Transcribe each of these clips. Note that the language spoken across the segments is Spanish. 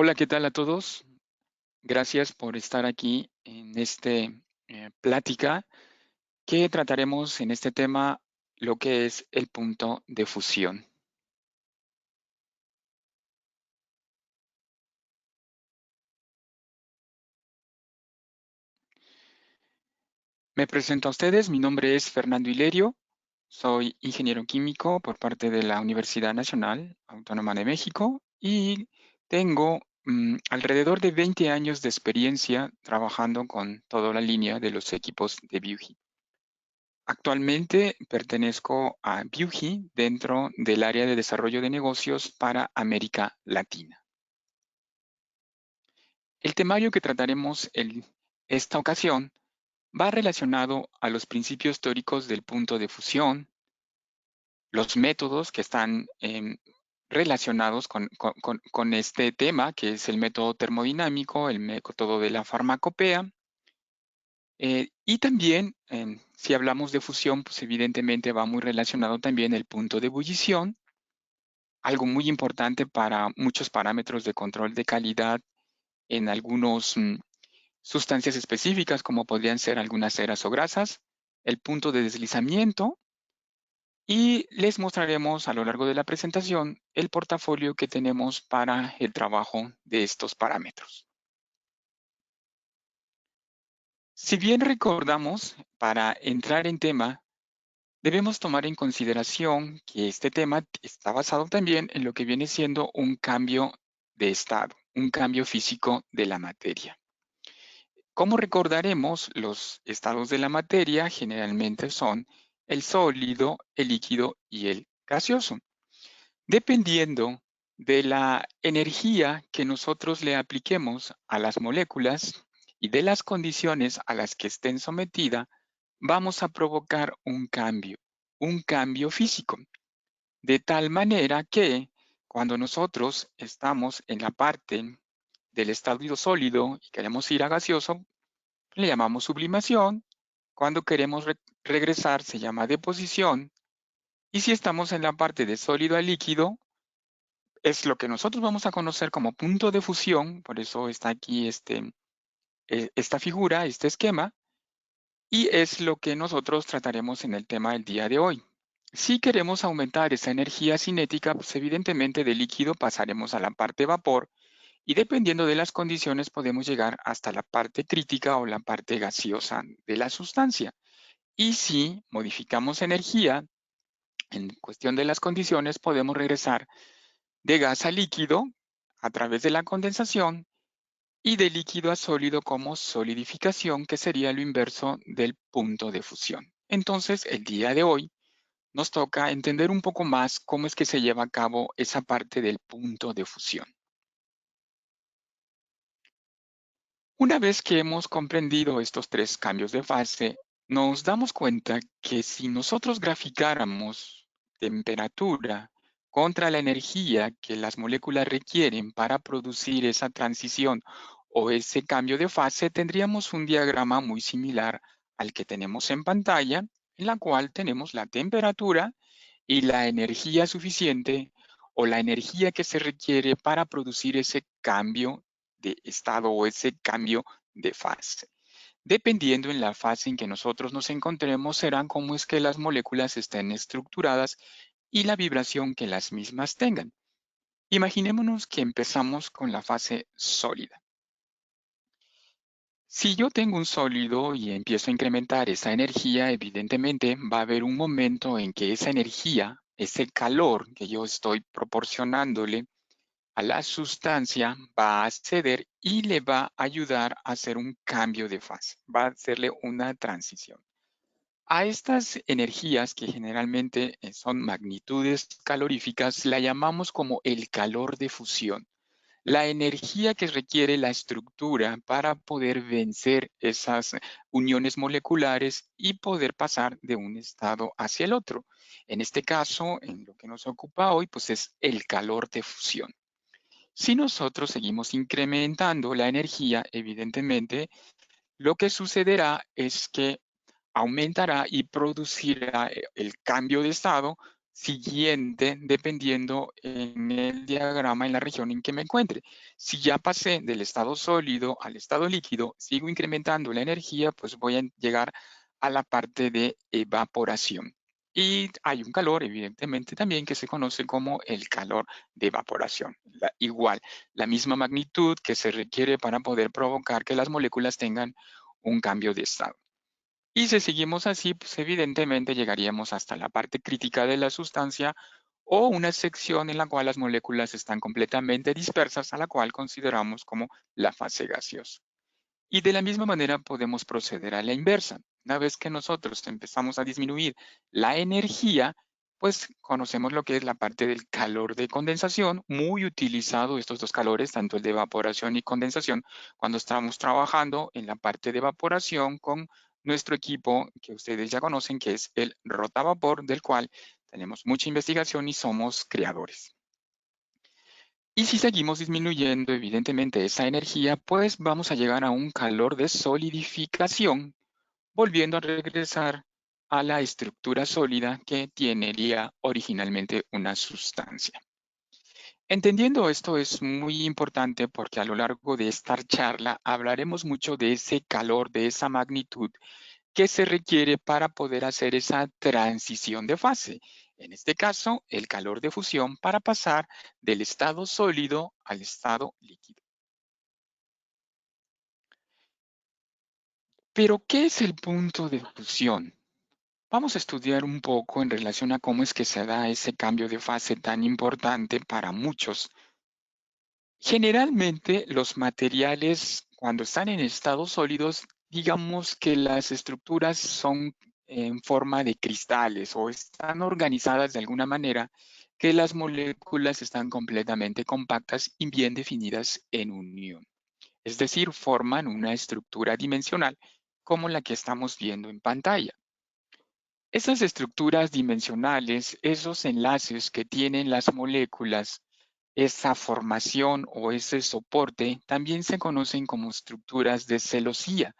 Hola, ¿qué tal a todos? Gracias por estar aquí en este plática que trataremos en este tema lo que es el punto de fusión. Me presento a ustedes, mi nombre es Fernando Hilerio, soy ingeniero químico por parte de la Universidad Nacional Autónoma de México y tengo alrededor de 20 años de experiencia trabajando con toda la línea de los equipos de BioHeat. Actualmente pertenezco a Viuji dentro del área de desarrollo de negocios para América Latina. El temario que trataremos en esta ocasión va relacionado a los principios teóricos del punto de fusión, los métodos que están relacionados con este tema, que es el método termodinámico, el método de la farmacopea, y también, si hablamos de fusión, pues evidentemente va muy relacionado también el punto de ebullición, algo muy importante para muchos parámetros de control de calidad en algunas sustancias específicas, como podrían ser algunas ceras o grasas, el punto de deslizamiento, y les mostraremos a lo largo de la presentación el portafolio que tenemos para el trabajo de estos parámetros. Si bien recordamos, para entrar en tema, debemos tomar en consideración que este tema está basado también en lo que viene siendo un cambio de estado, un cambio físico de la materia. Como recordaremos, los estados de la materia generalmente son el sólido, el líquido y el gaseoso. Dependiendo de la energía que nosotros le apliquemos a las moléculas y de las condiciones a las que estén sometidas, vamos a provocar un cambio físico, de tal manera que cuando nosotros estamos en la parte del estado sólido y queremos ir a gaseoso, le llamamos sublimación. Cuando queremos regresar se llama deposición. Y si estamos en la parte de sólido a líquido, es lo que nosotros vamos a conocer como punto de fusión. Por eso está aquí esta figura, este esquema. Y es lo que nosotros trataremos en el tema del día de hoy. Si queremos aumentar esa energía cinética, pues evidentemente de líquido pasaremos a la parte vapor y dependiendo de las condiciones podemos llegar hasta la parte crítica o la parte gaseosa de la sustancia. Y si modificamos energía, en cuestión de las condiciones podemos regresar de gas a líquido a través de la condensación y de líquido a sólido como solidificación, que sería lo inverso del punto de fusión. Entonces, el día de hoy nos toca entender un poco más cómo es que se lleva a cabo esa parte del punto de fusión. Una vez que hemos comprendido estos tres cambios de fase, nos damos cuenta que si nosotros graficáramos temperatura contra la energía que las moléculas requieren para producir esa transición o ese cambio de fase, tendríamos un diagrama muy similar al que tenemos en pantalla, en la cual tenemos la temperatura y la energía suficiente o la energía que se requiere para producir ese cambio de estado o ese cambio de fase. Dependiendo en la fase en que nosotros nos encontremos, serán cómo es que las moléculas estén estructuradas y la vibración que las mismas tengan. Imaginémonos que empezamos con la fase sólida. Si yo tengo un sólido y empiezo a incrementar esa energía, evidentemente va a haber un momento en que esa energía, ese calor que yo estoy proporcionándole a la sustancia, va a ceder y le va a ayudar a hacer un cambio de fase, va a hacerle una transición. A estas energías que generalmente son magnitudes caloríficas, la llamamos como el calor de fusión. La energía que requiere la estructura para poder vencer esas uniones moleculares y poder pasar de un estado hacia el otro. En este caso, en lo que nos ocupa hoy, pues es el calor de fusión. Si nosotros seguimos incrementando la energía, evidentemente, lo que sucederá es que aumentará y producirá el cambio de estado siguiente dependiendo en el diagrama en la región en que me encuentre. Si ya pasé del estado sólido al estado líquido, sigo incrementando la energía, pues voy a llegar a la parte de evaporación. Y hay un calor, evidentemente, también que se conoce como el calor de evaporación. Igual, la misma magnitud que se requiere para poder provocar que las moléculas tengan un cambio de estado. Y si seguimos así, pues evidentemente llegaríamos hasta la parte crítica de la sustancia o una sección en la cual las moléculas están completamente dispersas, a la cual consideramos como la fase gaseosa. Y de la misma manera podemos proceder a la inversa. Una vez que nosotros empezamos a disminuir la energía, pues conocemos lo que es la parte del calor de condensación, muy utilizado estos dos calores, tanto el de evaporación y condensación, cuando estamos trabajando en la parte de evaporación con nuestro equipo que ustedes ya conocen, que es el rotavapor, del cual tenemos mucha investigación y somos creadores. Y si seguimos disminuyendo, evidentemente, esa energía, pues vamos a llegar a un calor de solidificación, volviendo a regresar a la estructura sólida que tendría originalmente una sustancia. Entendiendo esto es muy importante porque a lo largo de esta charla hablaremos mucho de ese calor, de esa magnitud que se requiere para poder hacer esa transición de fase. En este caso, el calor de fusión para pasar del estado sólido al estado líquido. Pero, ¿qué es el punto de fusión? Vamos a estudiar un poco en relación a cómo es que se da ese cambio de fase tan importante para muchos. Generalmente, los materiales, cuando están en estados sólidos, digamos que las estructuras son en forma de cristales o están organizadas de alguna manera que las moléculas están completamente compactas y bien definidas en unión. Es decir, forman una estructura dimensional como la que estamos viendo en pantalla. Esas estructuras dimensionales, esos enlaces que tienen las moléculas, esa formación o ese soporte, también se conocen como estructuras de celosía,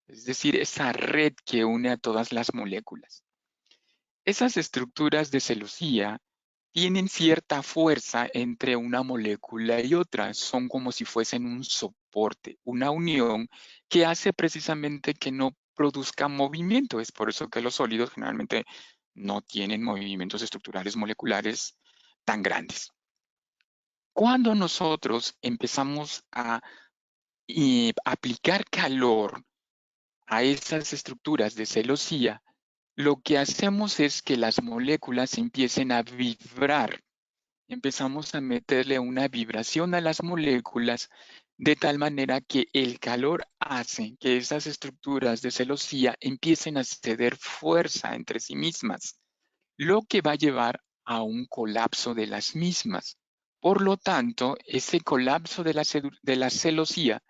es decir, esa red que une a todas las moléculas. Esas estructuras de celosía tienen cierta fuerza entre una molécula y otra, son como si fuesen un soporte, una unión que hace precisamente que no produzca movimiento. Es por eso que los sólidos generalmente no tienen movimientos estructurales moleculares tan grandes. Cuando nosotros empezamos a aplicar calor a esas estructuras de celosía, lo que hacemos es que las moléculas empiecen a vibrar. Empezamos a meterle una vibración a las moléculas de tal manera que el calor hace que esas estructuras de celosía empiecen a ceder fuerza entre sí mismas, lo que va a llevar a un colapso de las mismas. Por lo tanto, ese colapso de la celosía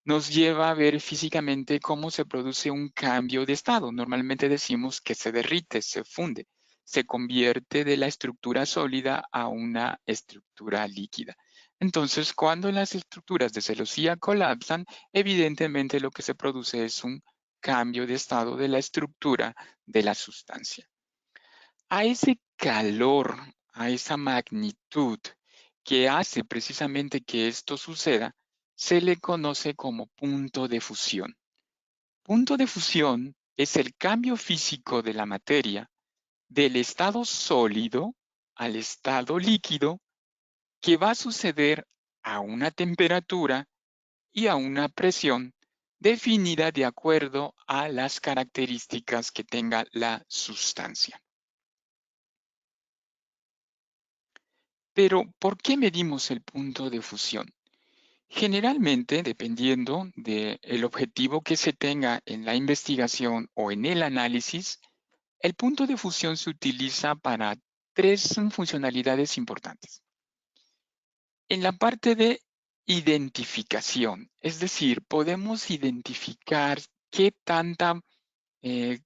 nos lleva a ver físicamente cómo se produce un cambio de estado. Normalmente decimos que se derrite, se funde, se convierte de la estructura sólida a una estructura líquida. Entonces, cuando las estructuras de celosía colapsan, evidentemente lo que se produce es un cambio de estado de la estructura de la sustancia. A ese calor, a esa magnitud que hace precisamente que esto suceda, se le conoce como punto de fusión. Punto de fusión es el cambio físico de la materia del estado sólido al estado líquido que va a suceder a una temperatura y a una presión definida de acuerdo a las características que tenga la sustancia. Pero, ¿por qué medimos el punto de fusión? Generalmente, dependiendo del objetivo que se tenga en la investigación o en el análisis, el punto de fusión se utiliza para tres funcionalidades importantes. En la parte de identificación, es decir, podemos identificar qué tanta, eh,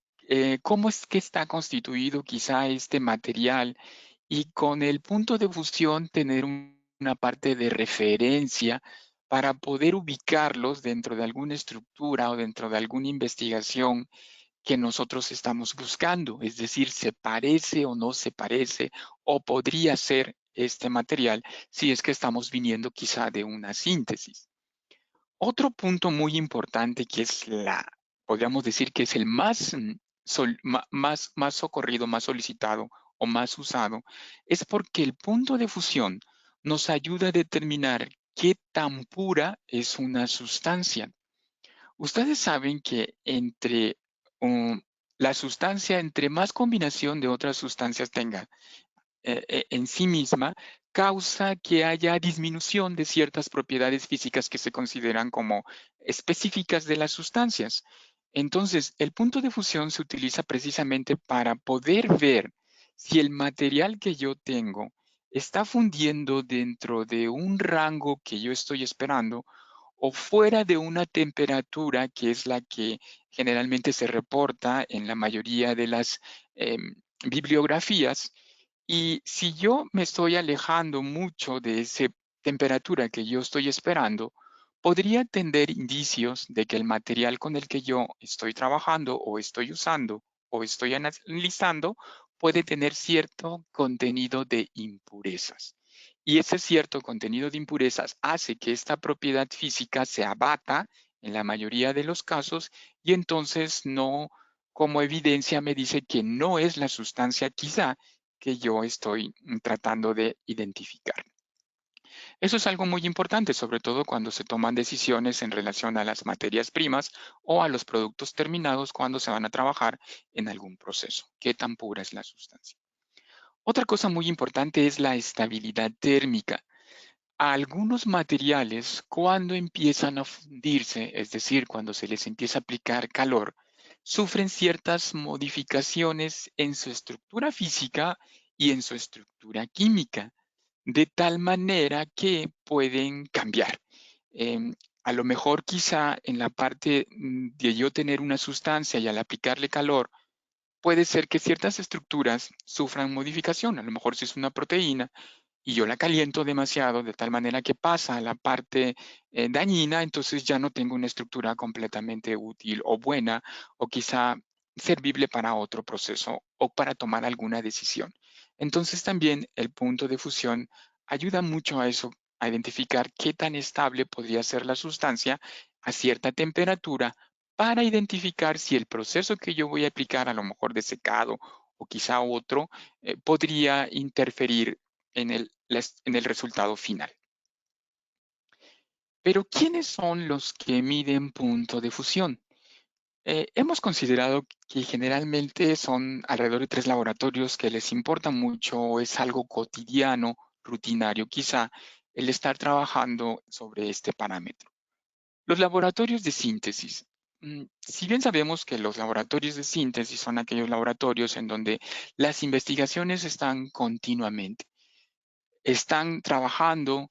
cómo es que está constituido quizá este material y con el punto de fusión tener una parte de referencia para poder ubicarlos dentro de alguna estructura o dentro de alguna investigación que nosotros estamos buscando, es decir, se parece o no se parece o podría ser este material si es que estamos viniendo quizá de una síntesis. Otro punto muy importante que es podríamos decir que es el más, más socorrido, más solicitado o más usado, es porque el punto de fusión nos ayuda a determinar qué tan pura es una sustancia. Ustedes saben que la sustancia, entre más combinación de otras sustancias tenga, en sí misma, causa que haya disminución de ciertas propiedades físicas que se consideran como específicas de las sustancias. Entonces, el punto de fusión se utiliza precisamente para poder ver si el material que yo tengo está fundiendo dentro de un rango que yo estoy esperando o fuera de una temperatura que es la que generalmente se reporta en la mayoría de las bibliografías. Y si yo me estoy alejando mucho de esa temperatura que yo estoy esperando, podría tener indicios de que el material con el que yo estoy trabajando o estoy usando o estoy analizando puede tener cierto contenido de impurezas. Y ese cierto contenido de impurezas hace que esta propiedad física se abata en la mayoría de los casos y entonces no, como evidencia, me dice que no es la sustancia quizá que yo estoy tratando de identificar. Eso es algo muy importante, sobre todo cuando se toman decisiones en relación a las materias primas o a los productos terminados cuando se van a trabajar en algún proceso. ¿Qué tan pura es la sustancia? Otra cosa muy importante es la estabilidad térmica. A algunos materiales, cuando empiezan a fundirse, es decir, cuando se les empieza a aplicar calor, sufren ciertas modificaciones en su estructura física y en su estructura química, de tal manera que pueden cambiar. Em, a lo mejor quizá en la parte de yo tener una sustancia y al aplicarle calor, puede ser que ciertas estructuras sufran modificación. A lo mejor si es una proteína, y yo la caliento demasiado de tal manera que pasa a la parte dañina, entonces ya no tengo una estructura completamente útil o buena o quizá servible para otro proceso o para tomar alguna decisión. Entonces también el punto de fusión ayuda mucho a eso, a identificar qué tan estable podría ser la sustancia a cierta temperatura para identificar si el proceso que yo voy a aplicar, a lo mejor de secado o quizá otro, podría interferir en el resultado final. Pero, ¿quiénes son los que miden punto de fusión? Hemos considerado que generalmente son alrededor de 3 laboratorios que les importa mucho, es algo cotidiano, rutinario quizá, el estar trabajando sobre este parámetro. Los laboratorios de síntesis. Si bien sabemos que los laboratorios de síntesis son aquellos laboratorios en donde las investigaciones están continuamente, están trabajando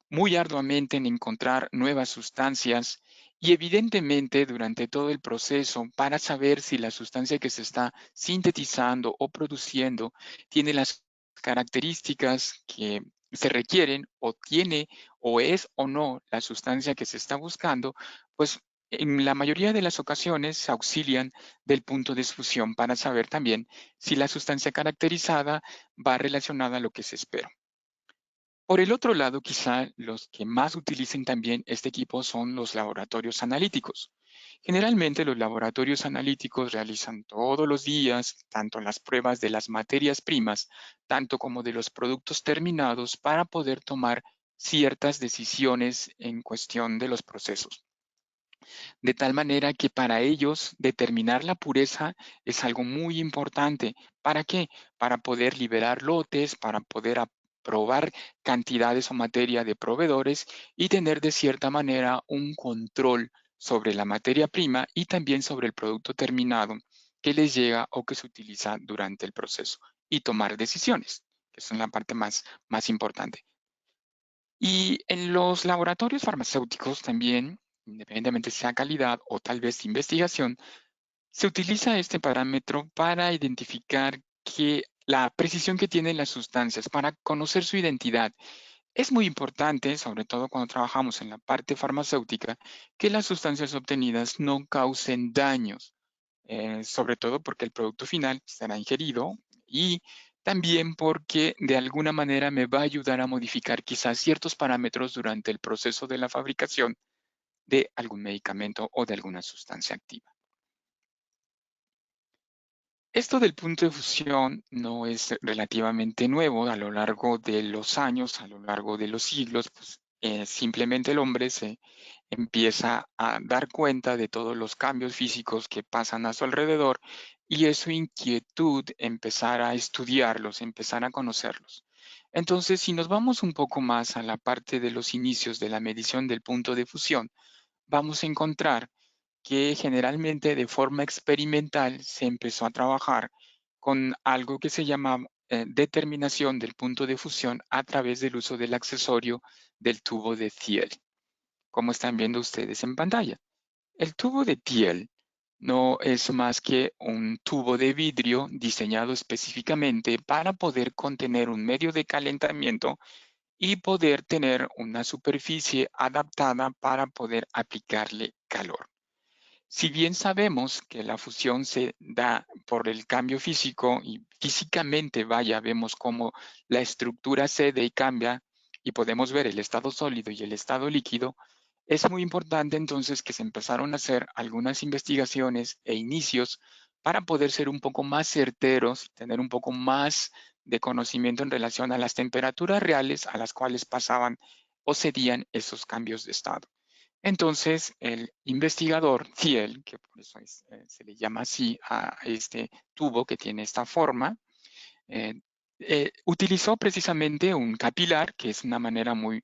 muy arduamente en encontrar nuevas sustancias y evidentemente durante todo el proceso para saber si la sustancia que se está sintetizando o produciendo tiene las características que se requieren o tiene o es o no la sustancia que se está buscando, pues en la mayoría de las ocasiones se auxilian del punto de fusión para saber también si la sustancia caracterizada va relacionada a lo que se espera. Por el otro lado, quizá los que más utilicen también este equipo son los laboratorios analíticos. Generalmente los laboratorios analíticos realizan todos los días tanto las pruebas de las materias primas, tanto como de los productos terminados para poder tomar ciertas decisiones en cuestión de los procesos. De tal manera que para ellos determinar la pureza es algo muy importante. ¿Para qué? Para poder liberar lotes, para poder aprobar cantidades o materia de proveedores y tener de cierta manera un control sobre la materia prima y también sobre el producto terminado que les llega o que se utiliza durante el proceso y tomar decisiones, que son la parte más importante. Y en los laboratorios farmacéuticos también, independientemente sea calidad o tal vez investigación, se utiliza este parámetro para identificar que la precisión que tienen las sustancias, para conocer su identidad. Es muy importante, sobre todo cuando trabajamos en la parte farmacéutica, que las sustancias obtenidas no causen daños. sobre todo porque el producto final será ingerido y también porque de alguna manera me va a ayudar a modificar quizás ciertos parámetros durante el proceso de la fabricación de algún medicamento o de alguna sustancia activa. Esto del punto de fusión no es relativamente nuevo a lo largo de los años, a lo largo de los siglos, pues simplemente el hombre se empieza a dar cuenta de todos los cambios físicos que pasan a su alrededor y es su inquietud empezar a estudiarlos, empezar a conocerlos. Entonces, si nos vamos un poco más a la parte de los inicios de la medición del punto de fusión, vamos a encontrar que generalmente de forma experimental se empezó a trabajar con algo que se llama determinación del punto de fusión a través del uso del accesorio del tubo de Thiel, como están viendo ustedes en pantalla. El tubo de Thiel no es más que un tubo de vidrio diseñado específicamente para poder contener un medio de calentamiento y poder tener una superficie adaptada para poder aplicarle calor. Si bien sabemos que la fusión se da por el cambio físico y físicamente, vaya, vemos cómo la estructura cede y cambia y podemos ver el estado sólido y el estado líquido, es muy importante entonces que se empezaron a hacer algunas investigaciones e inicios para poder ser un poco más certeros, tener un poco más de conocimiento en relación a las temperaturas reales a las cuales pasaban o cedían esos cambios de estado. Entonces, el investigador Thiel, que por eso se le llama así a este tubo que tiene esta forma, eh, utilizó precisamente un capilar, que es una manera muy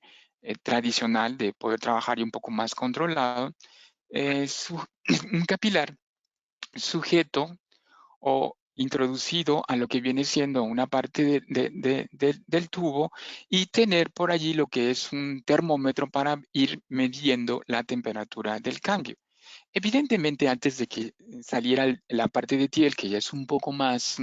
tradicional de poder trabajar y un poco más controlado, un capilar sujeto o introducido a lo que viene siendo una parte del tubo y tener por allí lo que es un termómetro para ir midiendo la temperatura del cambio. Evidentemente, antes de que saliera la parte de Thiel, que ya es un poco más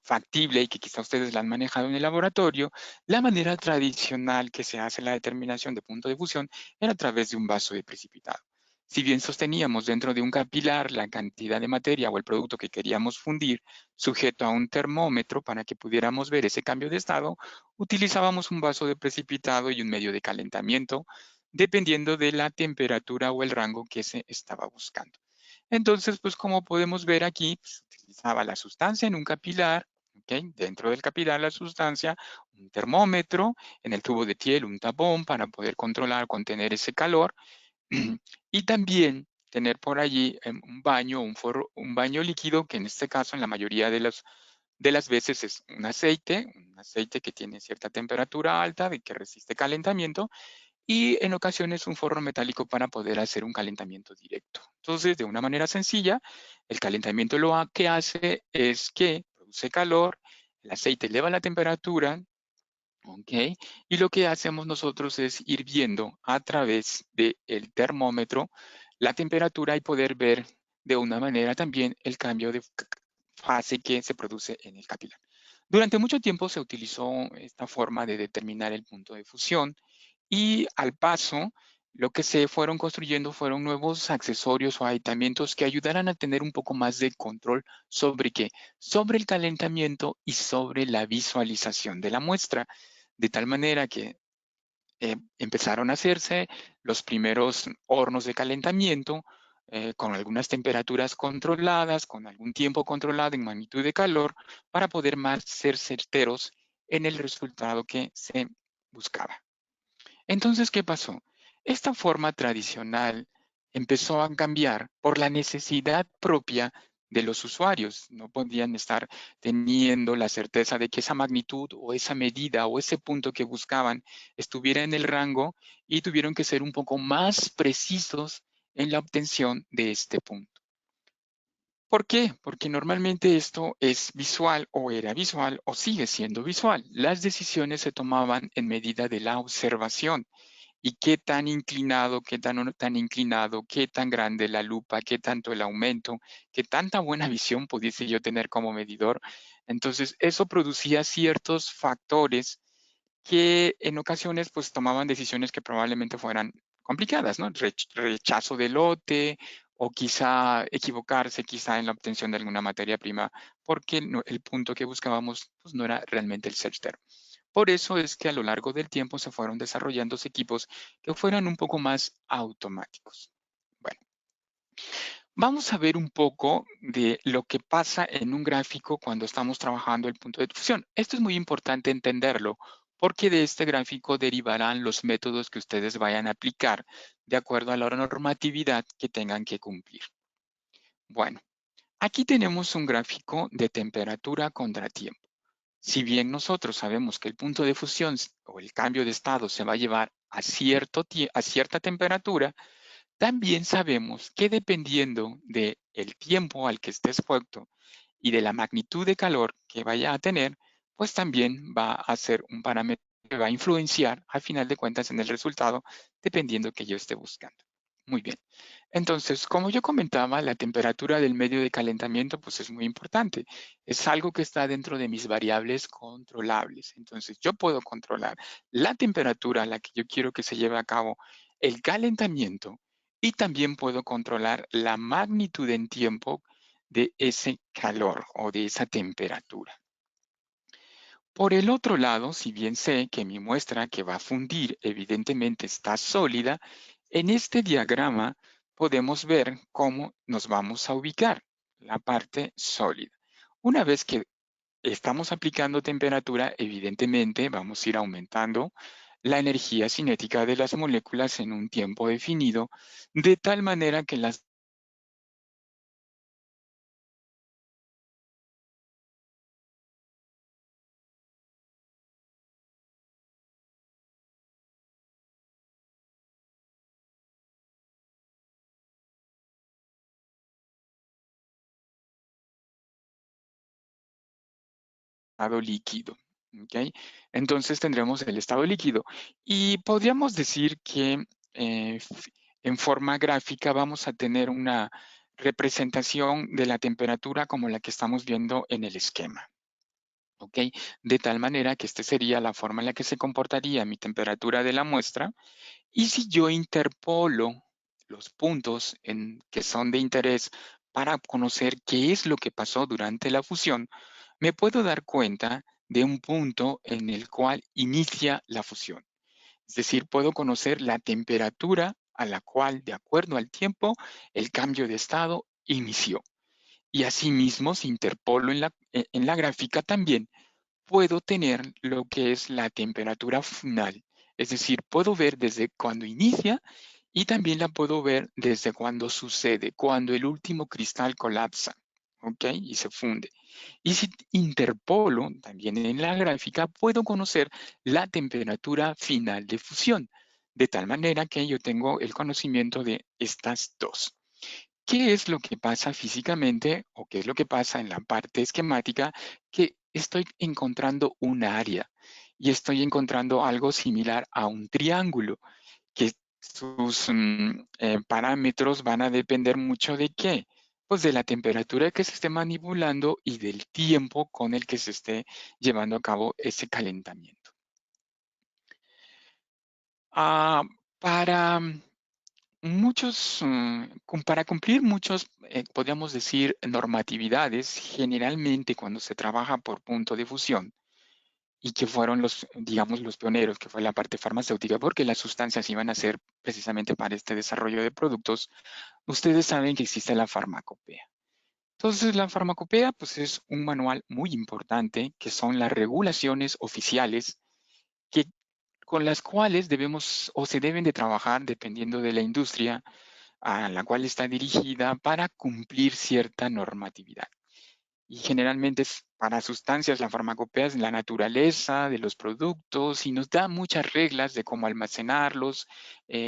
factible y que quizá ustedes la han manejado en el laboratorio, la manera tradicional que se hace la determinación de punto de fusión era a través de un vaso de precipitado. Si bien sosteníamos dentro de un capilar la cantidad de materia o el producto que queríamos fundir sujeto a un termómetro para que pudiéramos ver ese cambio de estado, utilizábamos un vaso de precipitado y un medio de calentamiento dependiendo de la temperatura o el rango que se estaba buscando. Entonces, pues como podemos ver aquí, pues, utilizaba la sustancia en un capilar, ¿ok? Dentro del capilar la sustancia, un termómetro, en el tubo de Thiel un tapón para poder controlar, contener ese calor y también tener por allí un baño, un baño líquido, que en este caso en la mayoría de las veces es un aceite que tiene cierta temperatura alta, de que resiste calentamiento, y en ocasiones un forro metálico para poder hacer un calentamiento directo. Entonces, de una manera sencilla, el calentamiento lo que hace es que produce calor, el aceite eleva la temperatura, ¿ok? Y lo que hacemos nosotros es ir viendo a través del termómetro la temperatura y poder ver de una manera también el cambio de fase que se produce en el capilar. Durante mucho tiempo se utilizó esta forma de determinar el punto de fusión y al paso, lo que se fueron construyendo fueron nuevos accesorios o aditamentos que ayudaran a tener un poco más de control sobre qué, sobre el calentamiento y sobre la visualización de la muestra, de tal manera que empezaron a hacerse los primeros hornos de calentamiento con algunas temperaturas controladas, con algún tiempo controlado en magnitud de calor, para poder más ser certeros en el resultado que se buscaba. Entonces, ¿qué pasó? Esta forma tradicional empezó a cambiar por la necesidad propia de los usuarios. No podían estar teniendo la certeza de que esa magnitud o esa medida o ese punto que buscaban estuviera en el rango y tuvieron que ser un poco más precisos en la obtención de este punto. ¿Por qué? Porque normalmente esto es visual o era visual o sigue siendo visual. Las decisiones se tomaban en medida de la observación y qué tan inclinado, qué tan inclinado, qué tan grande la lupa, qué tanto el aumento, qué tanta buena visión pudiese yo tener como medidor. Entonces, eso producía ciertos factores que en ocasiones pues tomaban decisiones que probablemente fueran complicadas, ¿no? Rechazo de lote o quizá equivocarse quizá en la obtención de alguna materia prima, porque el punto que buscábamos pues, no era realmente el certero. Por eso es que a lo largo del tiempo se fueron desarrollando equipos que fueran un poco más automáticos. Bueno, vamos a ver un poco de lo que pasa en un gráfico cuando estamos trabajando el punto de fusión. Esto es muy importante entenderlo porque de este gráfico derivarán los métodos que ustedes vayan a aplicar de acuerdo a la normatividad que tengan que cumplir. Bueno, aquí tenemos un gráfico de temperatura contra tiempo. Si bien nosotros sabemos que el punto de fusión o el cambio de estado se va a llevar a cierta temperatura, también sabemos que dependiendo del tiempo al que esté expuesto y de la magnitud de calor que vaya a tener, pues también va a ser un parámetro que va a influenciar al final de cuentas en el resultado, dependiendo que yo esté buscando. Muy bien. Entonces, como yo comentaba, la temperatura del medio de calentamiento pues es muy importante. Es algo que está dentro de mis variables controlables. Entonces, yo puedo controlar la temperatura a la que yo quiero que se lleve a cabo el calentamiento y también puedo controlar la magnitud en tiempo de ese calor o de esa temperatura. Por el otro lado, si bien sé que mi muestra que va a fundir evidentemente está sólida, en este diagrama podemos ver cómo nos vamos a ubicar la parte sólida. Una vez que estamos aplicando temperatura, evidentemente vamos a ir aumentando la energía cinética de las moléculas en un tiempo definido, de tal manera que las estado líquido. ¿Ok? Entonces tendremos el estado líquido. Y podríamos decir que en forma gráfica vamos a tener una representación de la temperatura como la que estamos viendo en el esquema. ¿Ok? De tal manera que esta sería la forma en la que se comportaría mi temperatura de la muestra. Y si yo interpolo los puntos que son de interés para conocer qué es lo que pasó durante la fusión, me puedo dar cuenta de un punto en el cual inicia la fusión. Es decir, puedo conocer la temperatura a la cual, de acuerdo al tiempo, el cambio de estado inició. Y asimismo, si interpolo en la gráfica también, puedo tener lo que es la temperatura final. Es decir, puedo ver desde cuando inicia y también la puedo ver desde cuando sucede, cuando el último cristal colapsa, ¿ok? Y se funde. Y si interpolo también en la gráfica, puedo conocer la temperatura final de fusión, de tal manera que yo tengo el conocimiento de estas dos. ¿Qué es lo que pasa físicamente o qué es lo que pasa en la parte esquemática? Que estoy encontrando un área y estoy encontrando algo similar a un triángulo, que sus parámetros van a depender mucho de qué, pues de la temperatura que se esté manipulando y del tiempo con el que se esté llevando a cabo ese calentamiento. Ah, para para cumplir muchos, podríamos decir, normatividades, generalmente cuando se trabaja por punto de fusión, y que fueron los, digamos, los pioneros, que fue la parte farmacéutica, porque las sustancias iban a ser precisamente para este desarrollo de productos, ustedes saben que existe la farmacopea. Entonces, la farmacopea, pues, es un manual muy importante, que son las regulaciones oficiales que, con las cuales debemos o se deben de trabajar dependiendo de la industria a la cual está dirigida para cumplir cierta normatividad. Y generalmente para sustancias, la farmacopea es la naturaleza de los productos y nos da muchas reglas de cómo almacenarlos,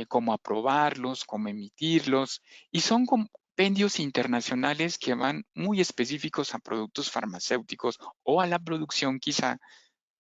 cómo aprobarlos, cómo emitirlos. Y son compendios internacionales que van muy específicos a productos farmacéuticos o a la producción quizá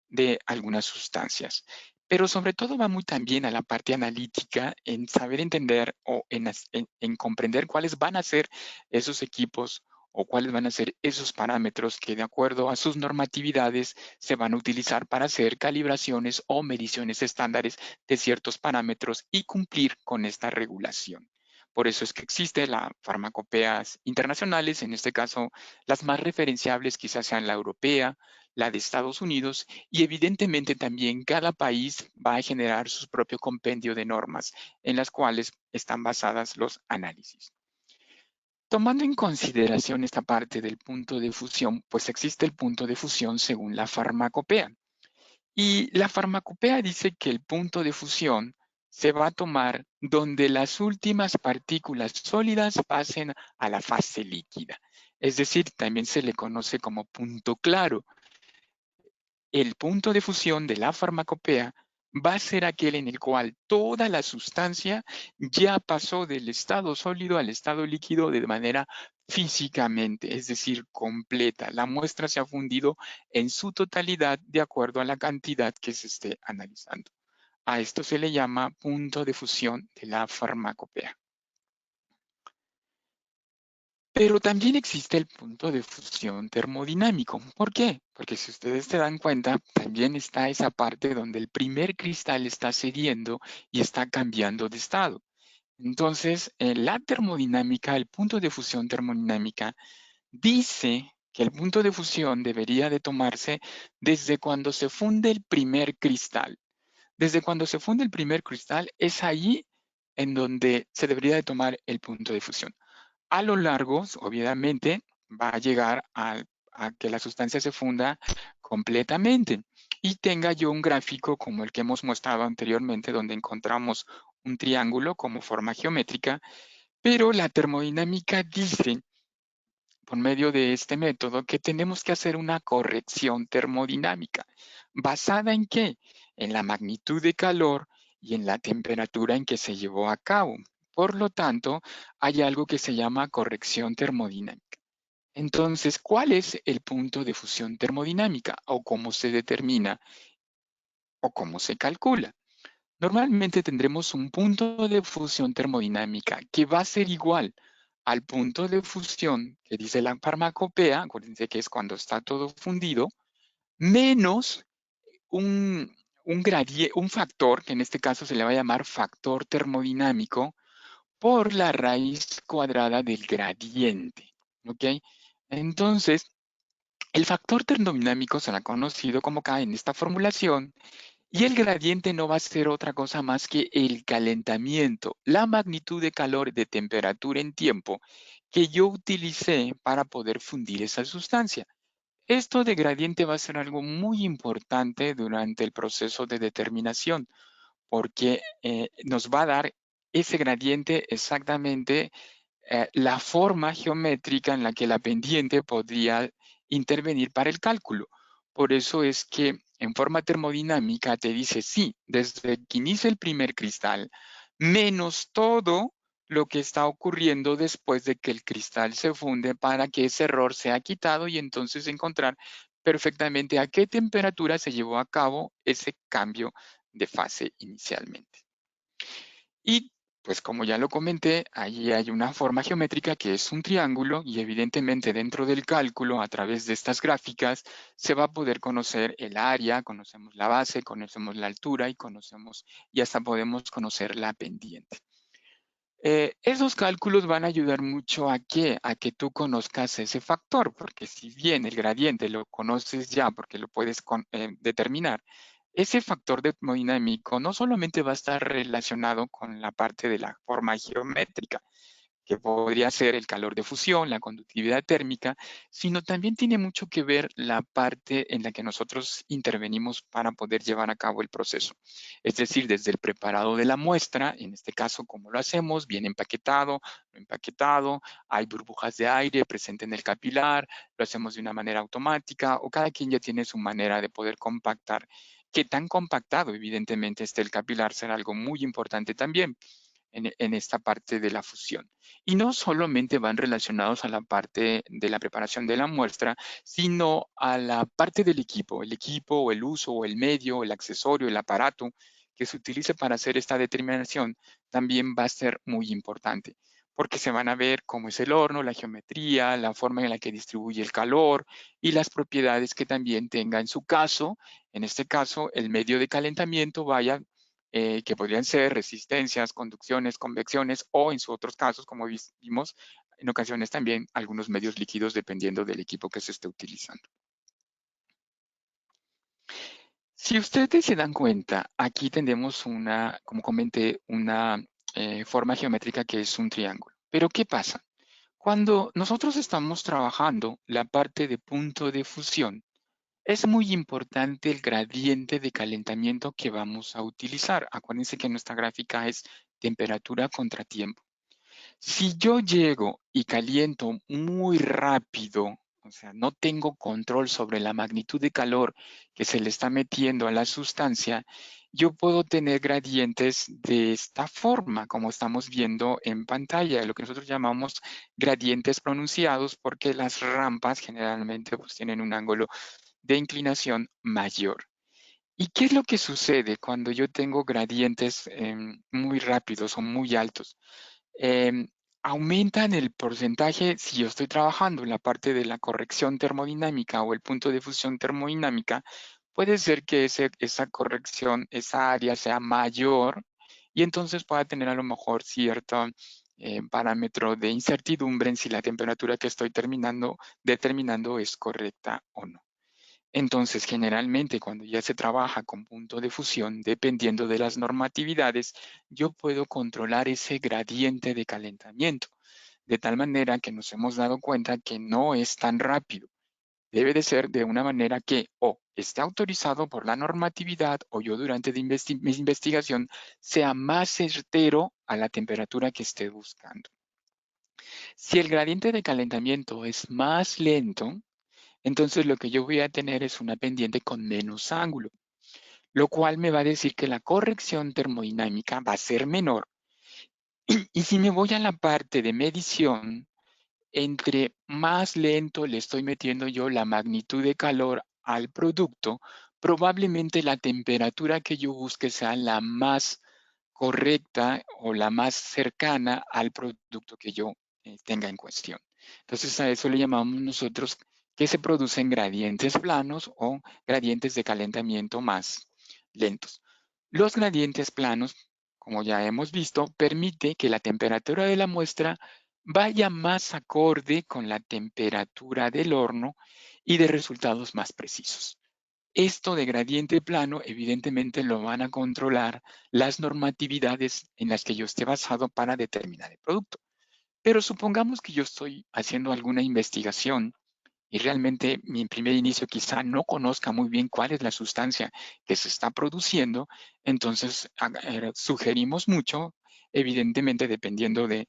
de algunas sustancias. Pero sobre todo va muy también a la parte analítica en saber entender o en comprender cuáles van a ser esos equipos o cuáles van a ser esos parámetros que de acuerdo a sus normatividades se van a utilizar para hacer calibraciones o mediciones estándares de ciertos parámetros y cumplir con esta regulación. Por eso es que existen las farmacopeas internacionales, en este caso las más referenciables quizás sean la europea, la de Estados Unidos, y evidentemente también cada país va a generar su propio compendio de normas en las cuales están basadas los análisis. Tomando en consideración esta parte del punto de fusión, pues existe el punto de fusión según la farmacopea. Y la farmacopea dice que el punto de fusión se va a tomar donde las últimas partículas sólidas pasen a la fase líquida. Es decir, también se le conoce como punto claro. El punto de fusión de la farmacopea va a ser aquel en el cual toda la sustancia ya pasó del estado sólido al estado líquido de manera físicamente, es decir, completa. La muestra se ha fundido en su totalidad de acuerdo a la cantidad que se esté analizando. A esto se le llama punto de fusión de la farmacopea. Pero también existe el punto de fusión termodinámico. ¿Por qué? Porque si ustedes se dan cuenta, también está esa parte donde el primer cristal está cediendo y está cambiando de estado. Entonces, en la termodinámica, el punto de fusión termodinámica dice que el punto de fusión debería de tomarse desde cuando se funde el primer cristal. Desde cuando se funde el primer cristal, es allí en donde se debería de tomar el punto de fusión. A lo largo, obviamente, va a llegar a que la sustancia se funda completamente y tenga yo un gráfico como el que hemos mostrado anteriormente, donde encontramos un triángulo como forma geométrica, pero la termodinámica dice, por medio de este método, que tenemos que hacer una corrección termodinámica. ¿Basada en qué? En la magnitud de calor y en la temperatura en que se llevó a cabo. Por lo tanto, hay algo que se llama corrección termodinámica. Entonces, ¿cuál es el punto de fusión termodinámica o cómo se determina o cómo se calcula? Normalmente tendremos un punto de fusión termodinámica que va a ser igual al punto de fusión que dice la farmacopea, acuérdense que es cuando está todo fundido, menos un factor, que en este caso se le va a llamar factor termodinámico, por la raíz cuadrada del gradiente. ¿Ok? Entonces, el factor termodinámico será conocido como K en esta formulación y el gradiente no va a ser otra cosa más que el calentamiento, la magnitud de calor de temperatura en tiempo que yo utilicé para poder fundir esa sustancia. Esto de gradiente va a ser algo muy importante durante el proceso de determinación porque nos va a dar ese gradiente exactamente la forma geométrica en la que la pendiente podría intervenir para el cálculo. Por eso es que en forma termodinámica te dice, sí, desde que inicia el primer cristal, menos todo lo que está ocurriendo después de que el cristal se funde para que ese error sea quitado y entonces encontrar perfectamente a qué temperatura se llevó a cabo ese cambio de fase inicialmente. Y pues como ya lo comenté, allí hay una forma geométrica que es un triángulo y evidentemente dentro del cálculo, a través de estas gráficas, se va a poder conocer el área, conocemos la base, conocemos la altura y hasta podemos conocer la pendiente. Esos cálculos van a ayudar mucho a que tú conozcas ese factor, porque si bien el gradiente lo conoces ya porque lo puedes determinar, ese factor termodinámico no solamente va a estar relacionado con la parte de la forma geométrica, que podría ser el calor de fusión, la conductividad térmica, sino también tiene mucho que ver la parte en la que nosotros intervenimos para poder llevar a cabo el proceso. Es decir, desde el preparado de la muestra, en este caso, cómo lo hacemos, bien empaquetado, no empaquetado, hay burbujas de aire presente en el capilar, lo hacemos de una manera automática o cada quien ya tiene su manera de poder compactar. Qué tan compactado, evidentemente, esté el capilar será algo muy importante también en esta parte de la fusión. Y no solamente van relacionados a la parte de la preparación de la muestra, sino a la parte del equipo, el equipo o el uso o el medio, el accesorio, el aparato que se utilice para hacer esta determinación también va a ser muy importante, porque se van a ver cómo es el horno, la geometría, la forma en la que distribuye el calor y las propiedades que también tenga en su caso, en este caso, el medio de calentamiento vaya que podrían ser resistencias, conducciones, convecciones o en sus otros casos, como vimos, en ocasiones también algunos medios líquidos dependiendo del equipo que se esté utilizando. Si ustedes se dan cuenta, aquí tenemos una, como comenté, una forma geométrica que es un triángulo. Pero ¿qué pasa? Cuando nosotros estamos trabajando la parte de punto de fusión, es muy importante el gradiente de calentamiento que vamos a utilizar. Acuérdense que nuestra gráfica es temperatura contra tiempo. Si yo llego y caliento muy rápido, o sea, no tengo control sobre la magnitud de calor que se le está metiendo a la sustancia, yo puedo tener gradientes de esta forma, como estamos viendo en pantalla, lo que nosotros llamamos gradientes pronunciados, porque las rampas generalmente pues, tienen un ángulo de inclinación mayor. ¿Y qué es lo que sucede cuando yo tengo gradientes muy rápidos o muy altos? em, Aumentan el porcentaje si yo estoy trabajando en la parte de la corrección termodinámica o el punto de fusión termodinámica, puede ser que esa corrección, esa área sea mayor y entonces pueda tener a lo mejor cierto parámetro de incertidumbre en si la temperatura que estoy determinando es correcta o no. Entonces, generalmente, cuando ya se trabaja con punto de fusión, dependiendo de las normatividades, yo puedo controlar ese gradiente de calentamiento, de tal manera que nos hemos dado cuenta que no es tan rápido. Debe de ser de una manera que o esté autorizado por la normatividad o yo durante mi investigación sea más certero a la temperatura que esté buscando. Si el gradiente de calentamiento es más lento, entonces lo que yo voy a tener es una pendiente con menos ángulo, lo cual me va a decir que la corrección termodinámica va a ser menor. Y si me voy a la parte de medición, entre más lento le estoy metiendo yo la magnitud de calor al producto, probablemente la temperatura que yo busque sea la más correcta o la más cercana al producto que yo tenga en cuestión. Entonces a eso le llamamos nosotros que se producen gradientes planos o gradientes de calentamiento más lentos. Los gradientes planos, como ya hemos visto, permite que la temperatura de la muestra vaya más acorde con la temperatura del horno y de resultados más precisos. Esto de gradiente plano, evidentemente lo van a controlar las normatividades en las que yo esté basado para determinar el producto. Pero supongamos que yo estoy haciendo alguna investigación y realmente mi primer inicio quizá no conozca muy bien cuál es la sustancia que se está produciendo, entonces sugerimos mucho, evidentemente dependiendo de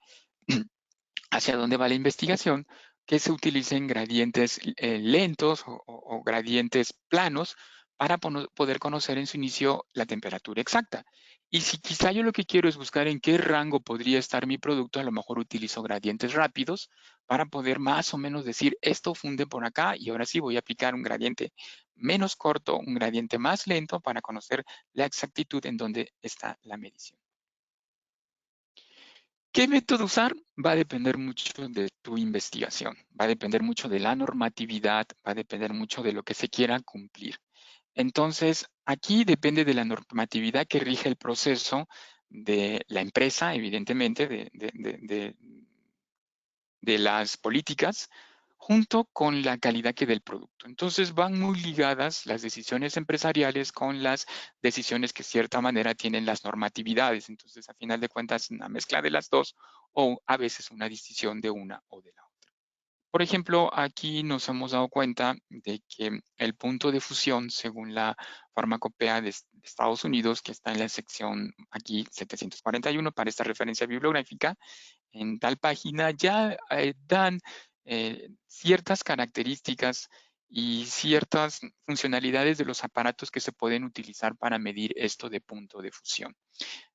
hacia dónde va la investigación, que se utilicen gradientes lentos o gradientes planos para poder conocer en su inicio la temperatura exacta. Y si quizá yo lo que quiero es buscar en qué rango podría estar mi producto, a lo mejor utilizo gradientes rápidos para poder más o menos decir, esto funde por acá y ahora sí voy a aplicar un gradiente menos corto, un gradiente más lento para conocer la exactitud en donde está la medición. ¿Qué método usar? Va a depender mucho de tu investigación, va a depender mucho de la normatividad, va a depender mucho de lo que se quiera cumplir. Entonces, aquí depende de la normatividad que rige el proceso de la empresa, evidentemente, de las políticas, junto con la calidad que del producto. Entonces van muy ligadas las decisiones empresariales con las decisiones que de cierta manera tienen las normatividades. Entonces, a final de cuentas, una mezcla de las dos o a veces una decisión de una o de la otra. Por ejemplo, aquí nos hemos dado cuenta de que el punto de fusión, según la farmacopea de Estados Unidos, que está en la sección aquí 741 para esta referencia bibliográfica, en tal página ya dan ciertas características y ciertas funcionalidades de los aparatos que se pueden utilizar para medir esto de punto de fusión.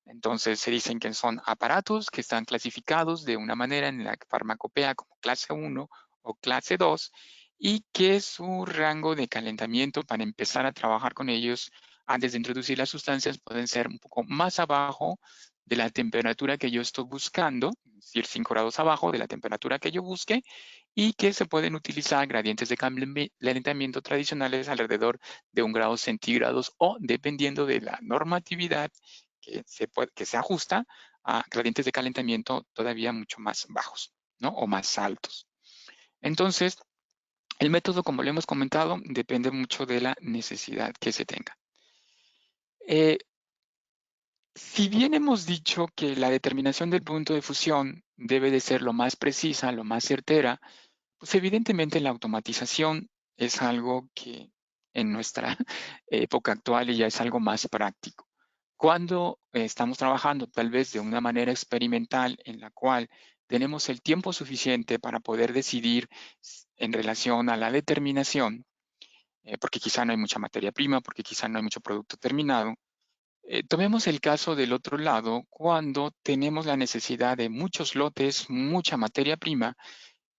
Entonces se dicen que son aparatos que están clasificados de una manera en la farmacopea como clase 1 o clase 2 y que su rango de calentamiento para empezar a trabajar con ellos antes de introducir las sustancias pueden ser un poco más abajo de la temperatura que yo estoy buscando, es decir, 5 grados abajo de la temperatura que yo busque, y que se pueden utilizar gradientes de calentamiento tradicionales alrededor de 1 grado centígrados o dependiendo de la normatividad que se ajusta a gradientes de calentamiento todavía mucho más bajos, ¿no? O más altos. Entonces, el método, como lo hemos comentado, depende mucho de la necesidad que se tenga. Eh, si bien hemos dicho que la determinación del punto de fusión debe de ser lo más precisa, lo más certera, pues evidentemente la automatización es algo que en nuestra época actual ya es algo más práctico. Cuando estamos trabajando tal vez de una manera experimental en la cual tenemos el tiempo suficiente para poder decidir en relación a la determinación, porque quizá no hay mucha materia prima, porque quizá no hay mucho producto terminado, tomemos el caso del otro lado, cuando tenemos la necesidad de muchos lotes, mucha materia prima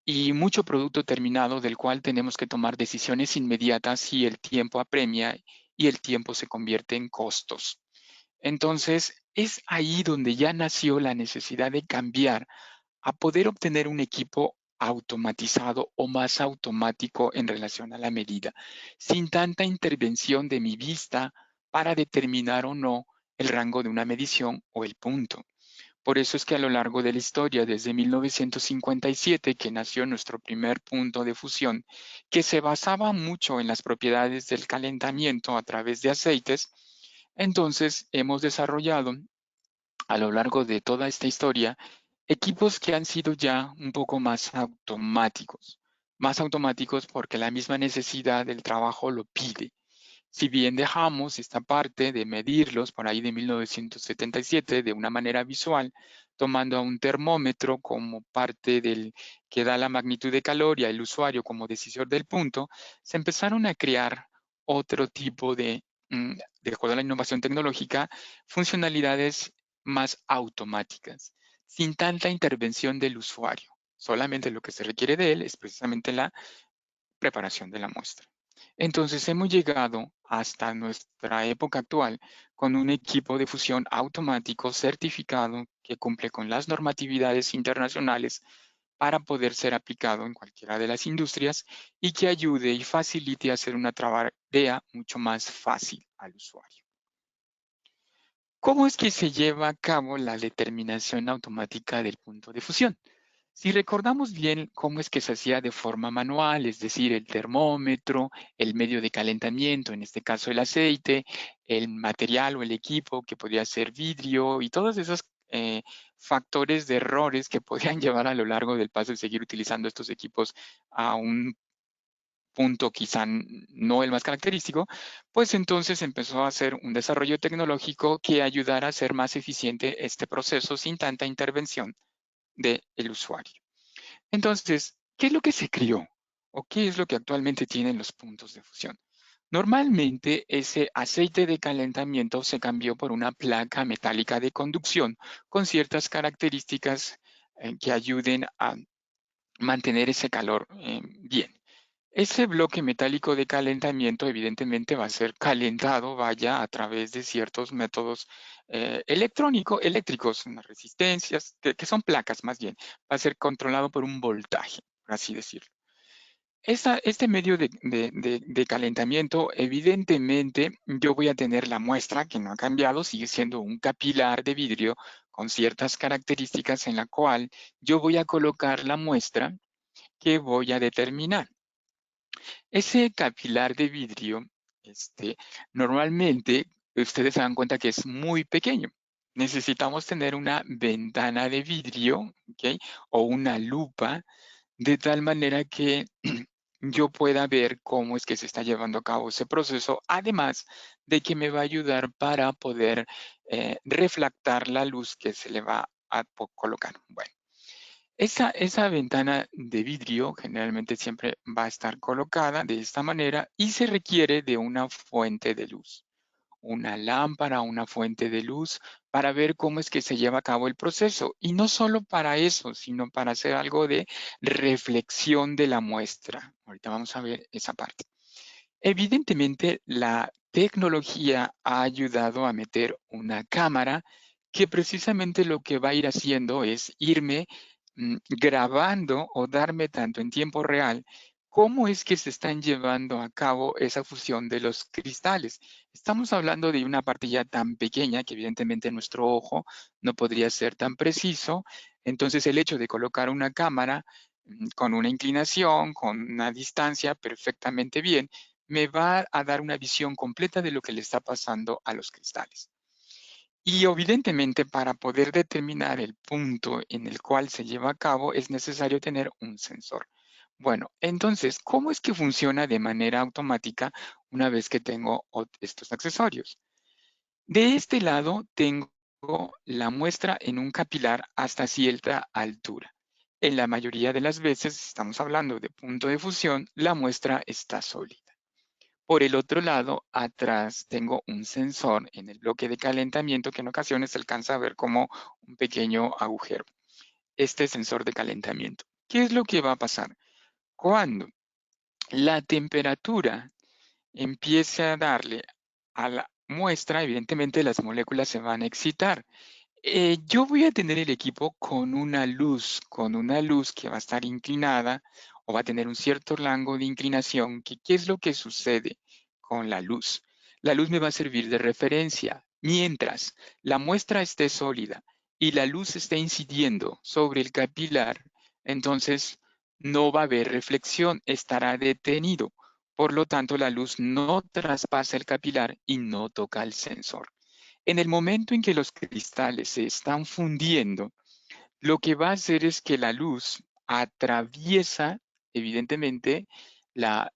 y mucho producto terminado del cual tenemos que tomar decisiones inmediatas y el tiempo apremia y el tiempo se convierte en costos. Entonces, es ahí donde ya nació la necesidad de cambiar a poder obtener un equipo automatizado o más automático en relación a la medida, sin tanta intervención de mi vista para determinar o no el rango de una medición o el punto. Por eso es que a lo largo de la historia, desde 1957, que nació nuestro primer punto de fusión, que se basaba mucho en las propiedades del calentamiento a través de aceites, entonces hemos desarrollado a lo largo de toda esta historia equipos que han sido ya un poco más automáticos porque la misma necesidad del trabajo lo pide. Si bien dejamos esta parte de medirlos por ahí de 1977 de una manera visual, tomando a un termómetro como parte del que da la magnitud de calor y al usuario como decisor del punto, se empezaron a crear otro tipo de acuerdo a la innovación tecnológica, funcionalidades más automáticas, sin tanta intervención del usuario. Solamente lo que se requiere de él es precisamente la preparación de la muestra. Entonces hemos llegado hasta nuestra época actual con un equipo de fusión automático certificado que cumple con las normatividades internacionales para poder ser aplicado en cualquiera de las industrias y que ayude y facilite hacer una tarea mucho más fácil al usuario. ¿Cómo es que se lleva a cabo la determinación automática del punto de fusión? Si recordamos bien cómo es que se hacía de forma manual, es decir, el termómetro, el medio de calentamiento, en este caso el aceite, el material o el equipo que podía ser vidrio y todos esos factores de errores que podían llevar a lo largo del paso de seguir utilizando estos equipos a un punto quizá no el más característico, pues entonces empezó a hacer un desarrollo tecnológico que ayudara a hacer más eficiente este proceso sin tanta intervención del usuario. Entonces, ¿qué es lo que se crió? ¿O qué es lo que actualmente tienen los puntos de fusión? Normalmente ese aceite de calentamiento se cambió por una placa metálica de conducción con ciertas características que ayuden a mantener ese calor bien. Ese bloque metálico de calentamiento evidentemente va a ser calentado, vaya, a través de ciertos métodos eléctricos, unas resistencias, que son placas más bien. Va a ser controlado por un voltaje, por así decirlo. Este medio de calentamiento, evidentemente, yo voy a tener la muestra, que no ha cambiado, sigue siendo un capilar de vidrio con ciertas características en la cual yo voy a colocar la muestra que voy a determinar. Ese capilar de vidrio, normalmente ustedes se dan cuenta que es muy pequeño. Necesitamos tener una ventana de vidrio, ¿ok? O una lupa, de tal manera que yo pueda ver cómo es que se está llevando a cabo ese proceso, además de que me va a ayudar para poder refractar la luz que se le va a colocar. Bueno. Esa ventana de vidrio generalmente siempre va a estar colocada de esta manera y se requiere de una fuente de luz, una lámpara, una fuente de luz para ver cómo es que se lleva a cabo el proceso. Y no solo para eso, sino para hacer algo de reflexión de la muestra. Ahorita vamos a ver esa parte. Evidentemente, la tecnología ha ayudado a meter una cámara que precisamente lo que va a ir haciendo es irme grabando o darme tanto en tiempo real ¿cómo es que se están llevando a cabo esa fusión de los cristales? Estamos hablando de una parte ya tan pequeña que evidentemente nuestro ojo no podría ser tan preciso. Entonces el hecho de colocar una cámara con una inclinación, con una distancia perfectamente bien, me va a dar una visión completa de lo que le está pasando a los cristales. Y evidentemente para poder determinar el punto en el cual se lleva a cabo es necesario tener un sensor. Bueno, entonces, ¿cómo es que funciona de manera automática una vez que tengo estos accesorios? De este lado tengo la muestra en un capilar hasta cierta altura. En la mayoría de las veces, estamos hablando de punto de fusión, la muestra está sólida. Por el otro lado, atrás tengo un sensor en el bloque de calentamiento que en ocasiones se alcanza a ver como un pequeño agujero. Este sensor de calentamiento. ¿Qué es lo que va a pasar? Cuando la temperatura empiece a darle a la muestra, evidentemente las moléculas se van a excitar. Yo voy a tener el equipo con una luz que va a estar inclinada o va a tener un cierto rango de inclinación. ¿Qué es lo que sucede con la luz? La luz me va a servir de referencia. Mientras la muestra esté sólida y la luz esté incidiendo sobre el capilar, entonces no va a haber reflexión, estará detenido. Por lo tanto, la luz no traspasa el capilar y no toca el sensor. En el momento en que los cristales se están fundiendo, lo que va a hacer es que la luz atraviesa, evidentemente, la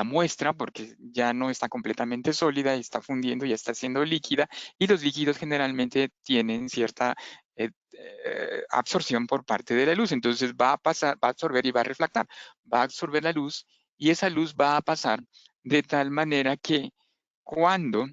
muestra, porque ya no está completamente sólida, está fundiendo, ya está siendo líquida, y los líquidos generalmente tienen cierta absorción por parte de la luz. Entonces va a pasar, va a absorber y va a refractar, va a absorber la luz, y esa luz va a pasar de tal manera que cuando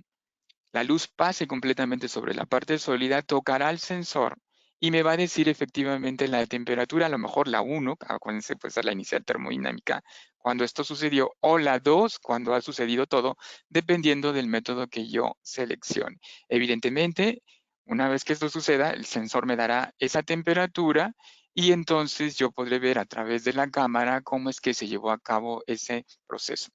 la luz pase completamente sobre la parte sólida, tocará el sensor y me va a decir efectivamente la temperatura, a lo mejor la 1, acuérdense, puede ser la inicial termodinámica, cuando esto sucedió, o la 2, cuando ha sucedido todo, dependiendo del método que yo seleccione. Evidentemente, una vez que esto suceda, el sensor me dará esa temperatura y entonces yo podré ver a través de la cámara cómo es que se llevó a cabo ese proceso.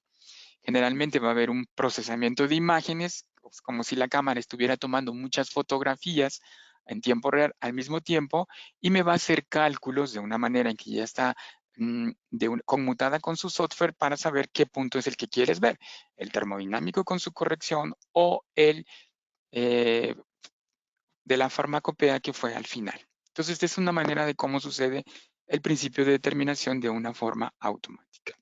Generalmente va a haber un procesamiento de imágenes, pues, como si la cámara estuviera tomando muchas fotografías en tiempo real al mismo tiempo y me va a hacer cálculos de una manera en que ya está conmutada con su software para saber qué punto es el que quieres ver, el termodinámico con su corrección o el eh, de la farmacopea que fue al final. Entonces, esta es una manera de cómo sucede el principio de determinación de una forma automática.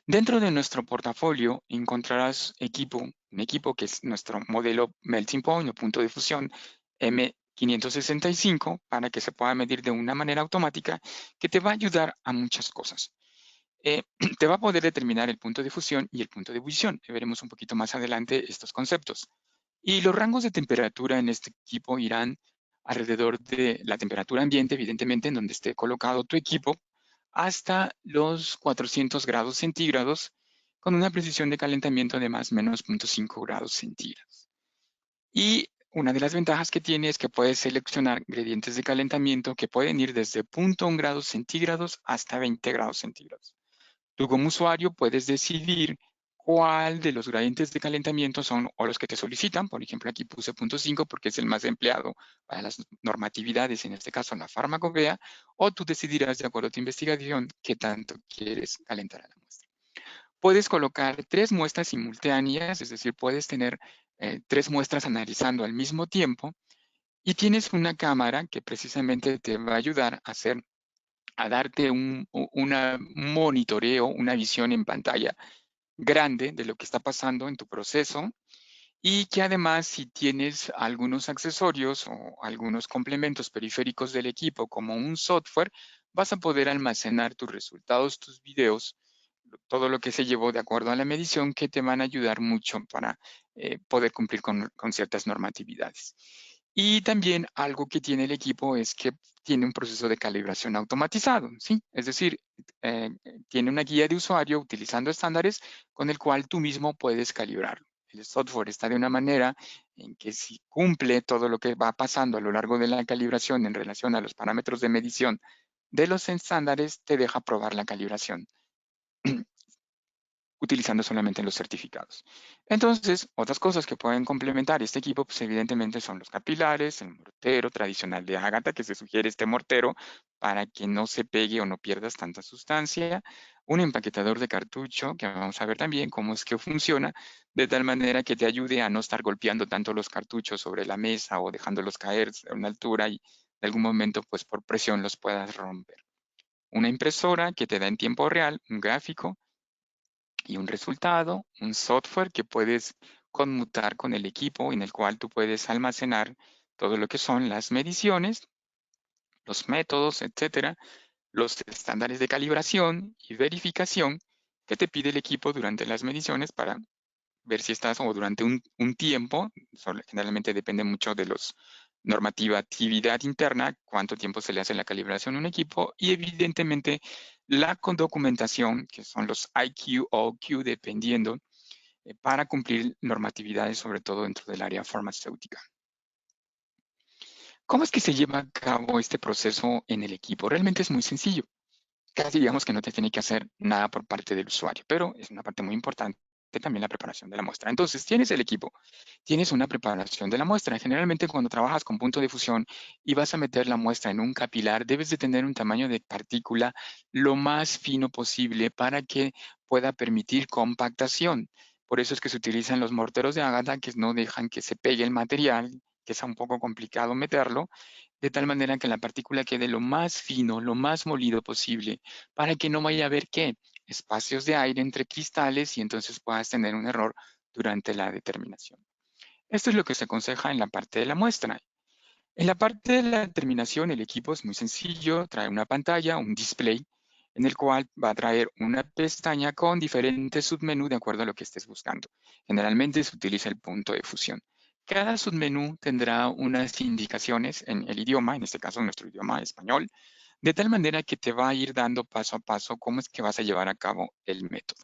Dentro de nuestro portafolio encontrarás un equipo que es nuestro modelo Melting Point o punto de fusión M565 para que se pueda medir de una manera automática que te va a ayudar a muchas cosas. Te va a poder determinar el punto de fusión y el punto de ebullición. Veremos un poquito más adelante estos conceptos. Y los rangos de temperatura en este equipo irán alrededor de la temperatura ambiente, evidentemente, en donde esté colocado tu equipo, hasta los 400 grados centígrados, con una precisión de calentamiento de más o menos 0.5 grados centígrados. Y una de las ventajas que tiene es que puedes seleccionar gradientes de calentamiento que pueden ir desde 0.1 grados centígrados hasta 20 grados centígrados. Tú como usuario puedes decidir cuál de los gradientes de calentamiento son o los que te solicitan. Por ejemplo, aquí puse 0.5 porque es el más empleado para las normatividades, en este caso la farmacopea, o tú decidirás de acuerdo a tu investigación qué tanto quieres calentar a la muestra. Puedes colocar 3 muestras simultáneas, es decir, puedes tener 3 muestras analizando al mismo tiempo y tienes una cámara que precisamente te va a ayudar a darte un monitoreo, una visión en pantalla grande de lo que está pasando en tu proceso y que además si tienes algunos accesorios o algunos complementos periféricos del equipo como un software, vas a poder almacenar tus resultados, tus videos, todo lo que se llevó de acuerdo a la medición que te van a ayudar mucho para poder cumplir con ciertas normatividades. Y también algo que tiene el equipo es que tiene un proceso de calibración automatizado, ¿sí? Es decir, eh, tiene una guía de usuario utilizando estándares con el cual tú mismo puedes calibrarlo. El software está de una manera en que si cumple todo lo que va pasando a lo largo de la calibración en relación a los parámetros de medición de los estándares, te deja probar la calibración. utilizando solamente los certificados. Entonces, otras cosas que pueden complementar este equipo, pues evidentemente son los capilares, el mortero tradicional de Ágata, que se sugiere este mortero para que no se pegue o no pierdas tanta sustancia, un empaquetador de cartucho, que vamos a ver también cómo es que funciona, de tal manera que te ayude a no estar golpeando tanto los cartuchos sobre la mesa o dejándolos caer a una altura y de algún momento, pues por presión los puedas romper. Una impresora que te da en tiempo real un gráfico y un resultado, un software que puedes conmutar con el equipo en el cual tú puedes almacenar todo lo que son las mediciones, los métodos, etcétera, los estándares de calibración y verificación que te pide el equipo durante las mediciones para ver si estás o durante un tiempo, generalmente depende mucho de los normativa actividad interna, cuánto tiempo se le hace la calibración a un equipo y evidentemente la documentación, que son los IQ o OQ, dependiendo, para cumplir normatividades, sobre todo dentro del área farmacéutica. ¿Cómo es que se lleva a cabo este proceso en el equipo? Realmente es muy sencillo. Casi digamos que no te tiene que hacer nada por parte del usuario, pero es una parte muy importante también la preparación de la muestra. Entonces, tienes el equipo, tienes una preparación de la muestra. Generalmente cuando trabajas con punto de fusión y vas a meter la muestra en un capilar, debes de tener un tamaño de partícula lo más fino posible para que pueda permitir compactación. Por eso es que se utilizan los morteros de Ágata que no dejan que se pegue el material, que es un poco complicado meterlo, de tal manera que la partícula quede lo más fino, lo más molido posible, para que no vaya a haber, ¿qué? Espacios de aire entre cristales y entonces puedas tener un error durante la determinación. Esto es lo que se aconseja en la parte de la muestra. En la parte de la determinación, el equipo es muy sencillo, trae una pantalla, un display, en el cual va a traer una pestaña con diferentes submenús de acuerdo a lo que estés buscando. Generalmente se utiliza el punto de fusión. Cada submenú tendrá unas indicaciones en el idioma, en este caso nuestro idioma español, de tal manera que te va a ir dando paso a paso cómo es que vas a llevar a cabo el método.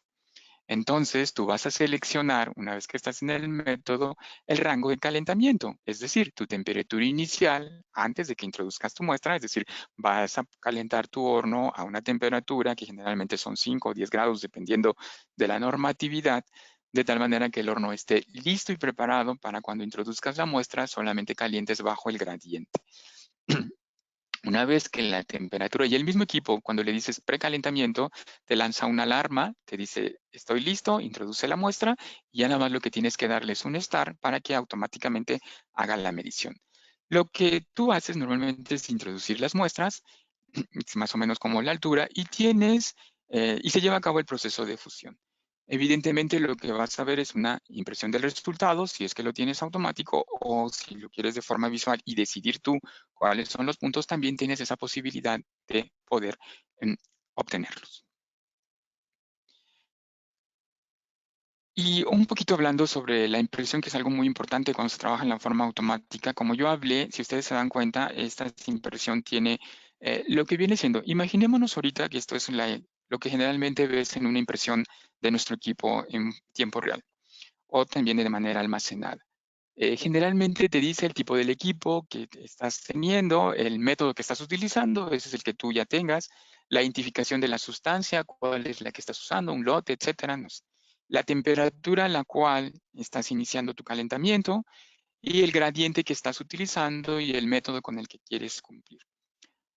Entonces, tú vas a seleccionar, una vez que estás en el método, el rango de calentamiento, es decir, tu temperatura inicial antes de que introduzcas tu muestra, es decir, vas a calentar tu horno a una temperatura que generalmente son 5 o 10 grados, dependiendo de la normatividad, de tal manera que el horno esté listo y preparado para cuando introduzcas la muestra, solamente calientes bajo el gradiente. Una vez que la temperatura y el mismo equipo, cuando le dices precalentamiento, te lanza una alarma, te dice, estoy listo, introduce la muestra y ya nada más lo que tienes que darle es un start para que automáticamente haga la medición. Lo que tú haces normalmente es introducir las muestras, es más o menos como la altura, y se lleva a cabo el proceso de fusión. Evidentemente lo que vas a ver es una impresión del resultado, si es que lo tienes automático o si lo quieres de forma visual y decidir tú cuáles son los puntos, también tienes esa posibilidad de poder em, obtenerlos. Y un poquito hablando sobre la impresión, que es algo muy importante cuando se trabaja en la forma automática. Como yo hablé, si ustedes se dan cuenta, esta impresión tiene lo que viene siendo. Imaginémonos ahorita que esto es lo que generalmente ves en una impresión de nuestro equipo en tiempo real o también de manera almacenada. Generalmente te dice el tipo del equipo que estás teniendo, el método que estás utilizando, ese es el que tú ya tengas, la identificación de la sustancia, cuál es la que estás usando, un lote, etcétera. No sé. La temperatura a la cual estás iniciando tu calentamiento y el gradiente que estás utilizando y el método con el que quieres cumplir.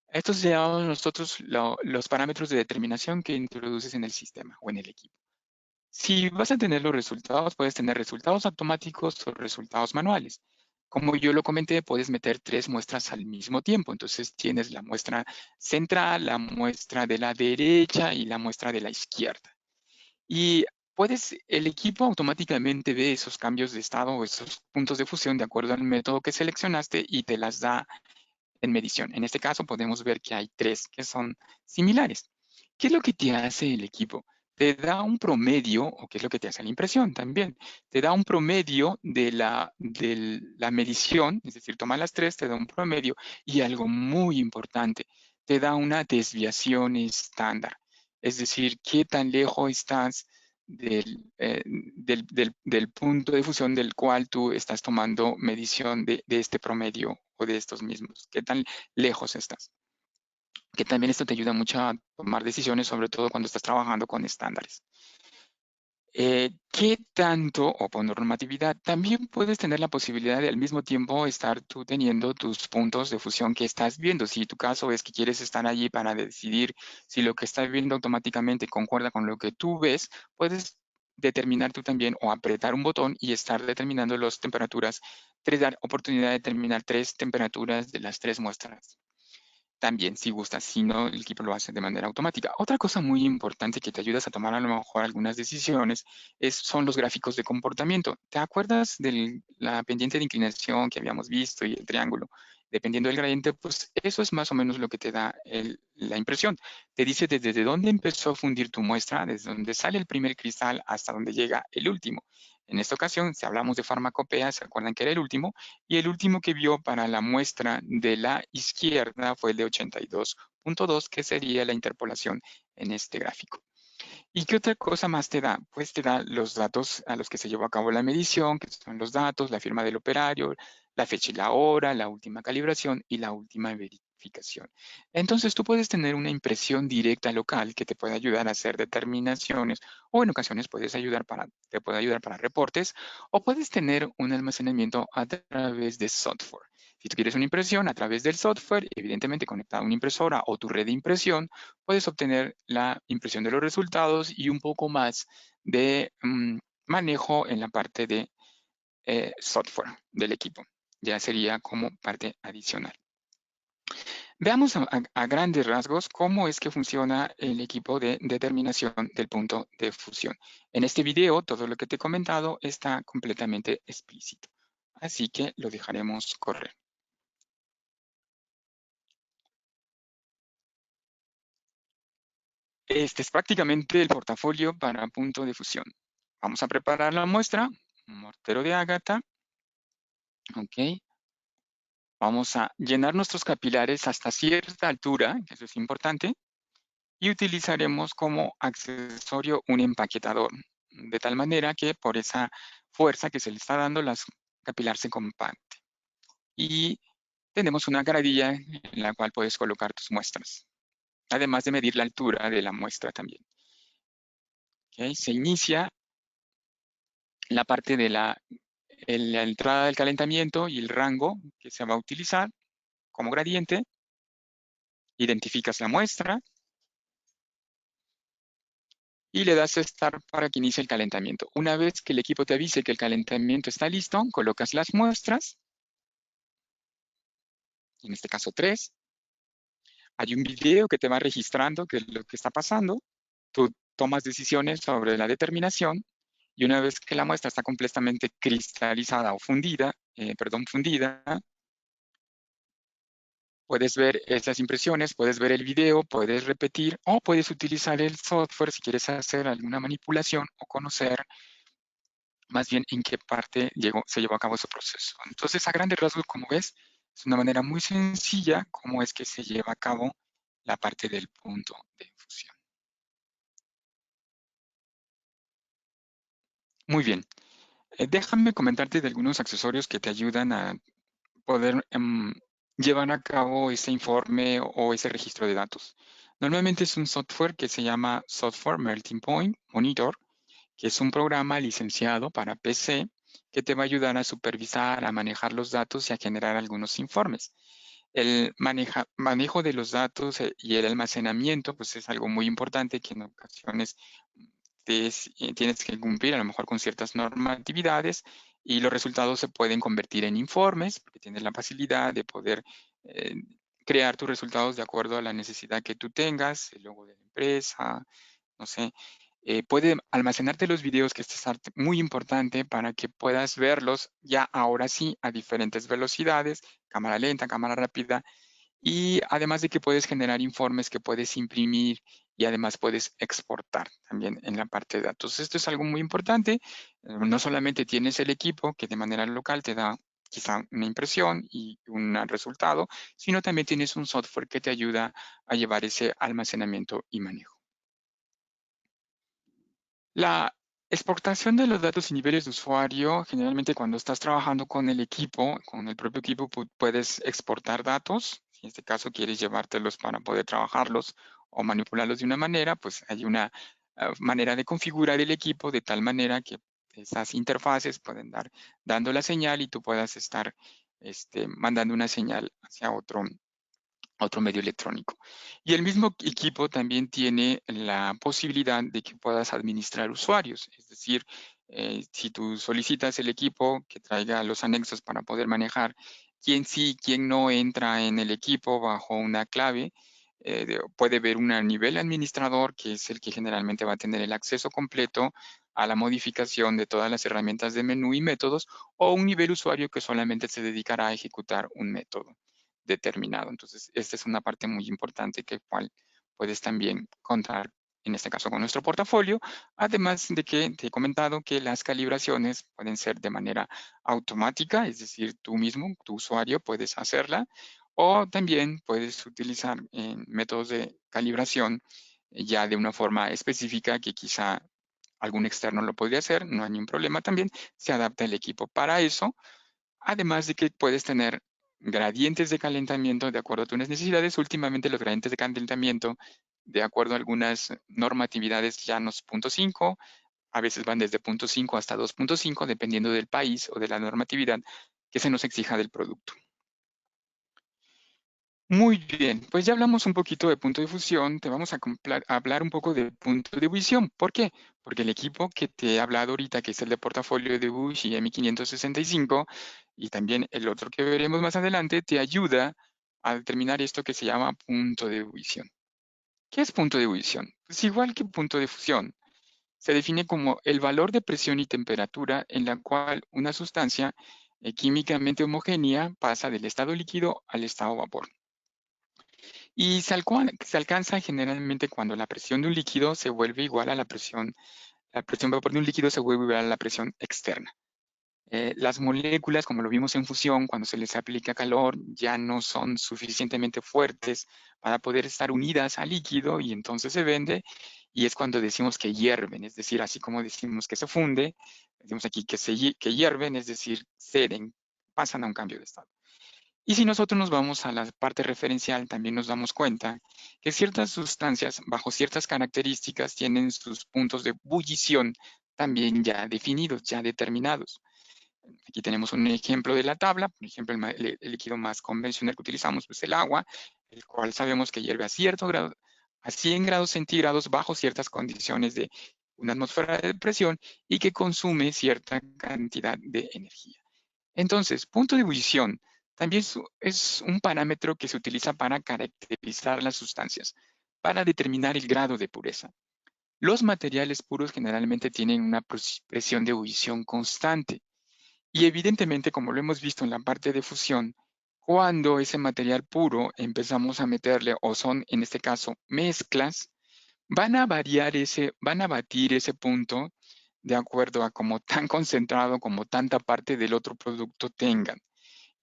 Estos se llaman nosotros los parámetros de determinación que introduces en el sistema o en el equipo. Si vas a tener los resultados, puedes tener resultados automáticos o resultados manuales. Como yo lo comenté, puedes meter 3 muestras al mismo tiempo. Entonces tienes la muestra central, la muestra de la derecha y la muestra de la izquierda. Y el equipo automáticamente ve esos cambios de estado o esos puntos de fusión de acuerdo al método que seleccionaste y te las da en medición. En este caso podemos ver que hay 3 que son similares. ¿Qué es lo que te hace el equipo? Te da un promedio, o qué es lo que te hace la impresión también. Te da un promedio de la medición, es decir, toma las 3, te da un promedio y algo muy importante, te da una desviación estándar. Es decir, qué tan lejos estás del punto de fusión del cual tú estás tomando medición de este promedio o de estos mismos. ¿Qué tan lejos estás? que también esto te ayuda mucho a tomar decisiones, sobre todo cuando estás trabajando con estándares. ¿Qué tanto, o por normatividad, también puedes tener la posibilidad de al mismo tiempo estar tú teniendo tus puntos de fusión que estás viendo? Si tu caso es que quieres estar allí para decidir si lo que estás viendo automáticamente concuerda con lo que tú ves, puedes determinar tú también o apretar un botón y estar determinando las temperaturas, dar oportunidad de determinar 3 temperaturas de las 3 muestras. También, si gustas, si no, el equipo lo hace de manera automática. Otra cosa muy importante que te ayudas a tomar a lo mejor algunas decisiones son los gráficos de comportamiento. ¿Te acuerdas de la pendiente de inclinación que habíamos visto y el triángulo? Dependiendo del gradiente, pues eso es más o menos lo que te da la impresión. Te dice desde dónde empezó a fundir tu muestra, desde dónde sale el primer cristal hasta dónde llega el último. En esta ocasión, si hablamos de farmacopea, ¿se acuerdan que era el último? Y el último que vio para la muestra de la izquierda fue el de 82.2, que sería la interpolación en este gráfico. ¿Y qué otra cosa más te da? Pues te da los datos a los que se llevó a cabo la medición, que son los datos, la firma del operario, la fecha y la hora, la última calibración y la última verificación. Entonces tú puedes tener una impresión directa local que te puede ayudar a hacer determinaciones o en ocasiones te puede ayudar para reportes o puedes tener un almacenamiento a través de software. Si tú quieres una impresión a través del software, evidentemente conectada a una impresora o tu red de impresión, puedes obtener la impresión de los resultados y un poco más de manejo en la parte de software del equipo. Ya sería como parte adicional. Veamos a grandes rasgos cómo es que funciona el equipo de determinación del punto de fusión. En este video, todo lo que te he comentado está completamente explícito. Así que lo dejaremos correr. Este es prácticamente el portafolio para punto de fusión. Vamos a preparar la muestra, un mortero de ágata, ok. Vamos a llenar nuestros capilares hasta cierta altura, que eso es importante, y utilizaremos como accesorio un empaquetador, de tal manera que por esa fuerza que se le está dando, las capilar se compacte. Y tenemos una gradilla en la cual puedes colocar tus muestras, además de medir la altura de la muestra también. ¿Okay? Se inicia la parte de la entrada del calentamiento y el rango que se va a utilizar como gradiente. Identificas la muestra y le das Start para que inicie el calentamiento. Una vez que el equipo te avise que el calentamiento está listo, colocas las muestras, en este caso 3. Hay un video que te va registrando qué es lo que está pasando. Tú tomas decisiones sobre la determinación y una vez que la muestra está completamente cristalizada o fundida, puedes ver esas impresiones, puedes ver el video, puedes repetir o puedes utilizar el software si quieres hacer alguna manipulación o conocer más bien en qué parte se llevó a cabo ese proceso. Entonces, a grandes rasgos, como ves, es una manera muy sencilla cómo es que se lleva a cabo la parte del punto de fusión. Muy bien, déjame comentarte de algunos accesorios que te ayudan a poder llevar a cabo ese informe o ese registro de datos. Normalmente es un software que se llama Software Melting Point Monitor, que es un programa licenciado para PC que te va a ayudar a supervisar, a manejar los datos y a generar algunos informes. El manejo de los datos y el almacenamiento, pues es algo muy importante que en ocasiones tienes que cumplir a lo mejor con ciertas normatividades y los resultados se pueden convertir en informes porque tienes la facilidad de poder eh, crear tus resultados de acuerdo a la necesidad que tú tengas, el logo de la empresa, no sé. Puede almacenarte los videos, que esto es muy importante para que puedas verlos ya ahora sí a diferentes velocidades, cámara lenta, cámara rápida, y además de que puedes generar informes que puedes imprimir y además puedes exportar también en la parte de datos. Esto es algo muy importante. No solamente tienes el equipo que de manera local te da quizá una impresión y un resultado, sino también tienes un software que te ayuda a llevar ese almacenamiento y manejo. La exportación de los datos y niveles de usuario, generalmente cuando estás trabajando con el equipo, con el propio equipo, puedes exportar datos Si en este caso quieres llevártelos para poder trabajarlos o manipularlos de una manera, pues hay una manera de configurar el equipo de tal manera que esas interfaces pueden dar dando la señal y tú puedas estar mandando una señal hacia otro medio electrónico. Y el mismo equipo también tiene la posibilidad de que puedas administrar usuarios, es decir, si tú solicitas el equipo que traiga los anexos para poder manejar quién sí, quién no entra en el equipo bajo una clave, puede ver un nivel administrador que es el que generalmente va a tener el acceso completo a la modificación de todas las herramientas de menú y métodos, o un nivel usuario que solamente se dedicará a ejecutar un método determinado. Entonces, esta es una parte muy importante que cual puedes también contar, en este caso, con nuestro portafolio, además de que te he comentado que las calibraciones pueden ser de manera automática, es decir, tú mismo, tu usuario, puedes hacerla, o también puedes utilizar métodos de calibración ya de una forma específica que quizá algún externo lo podría hacer, no hay ningún problema también, se adapta el equipo para eso. Además de que puedes tener gradientes de calentamiento de acuerdo a tus necesidades. Últimamente los gradientes de calentamiento, de acuerdo a algunas normatividades, ya no es 0.5, a veces van desde 0.5 hasta 2.5, dependiendo del país o de la normatividad que se nos exija del producto. Muy bien, pues ya hablamos un poquito de punto de fusión, te vamos a hablar un poco de punto de ebullición. ¿Por qué? Porque el equipo que te he hablado ahorita, que es el de portafolio de Bush y M565, y también el otro que veremos más adelante, te ayuda a determinar esto que se llama punto de ebullición. ¿Qué es punto de ebullición? Pues igual que punto de fusión, se define como el valor de presión y temperatura en la cual una sustancia químicamente homogénea pasa del estado líquido al estado vapor. Y se alcanza generalmente cuando la presión de un líquido se vuelve igual a la presión vapor de un líquido se vuelve igual a la presión externa. Las moléculas, como lo vimos en fusión, cuando se les aplica calor, ya no son suficientemente fuertes para poder estar unidas al líquido y entonces se vende y es cuando decimos que hierven, es decir, así como decimos que se funde, decimos aquí que hierven, es decir, ceden, pasan a un cambio de estado. Y si nosotros nos vamos a la parte referencial, también nos damos cuenta que ciertas sustancias, bajo ciertas características, tienen sus puntos de ebullición también ya definidos, ya determinados. Aquí tenemos un ejemplo de la tabla, por ejemplo, el líquido más convencional que utilizamos es el agua, el cual sabemos que hierve a cierto grado, a 100 grados centígrados bajo ciertas condiciones de una atmósfera de presión y que consume cierta cantidad de energía. Entonces, punto de ebullición también es un parámetro que se utiliza para caracterizar las sustancias, para determinar el grado de pureza. Los materiales puros generalmente tienen una presión de ebullición constante y evidentemente, como lo hemos visto en la parte de fusión, cuando ese material puro empezamos a meterle, o son en este caso mezclas, van a batir ese punto de acuerdo a como tan concentrado como tanta parte del otro producto tengan.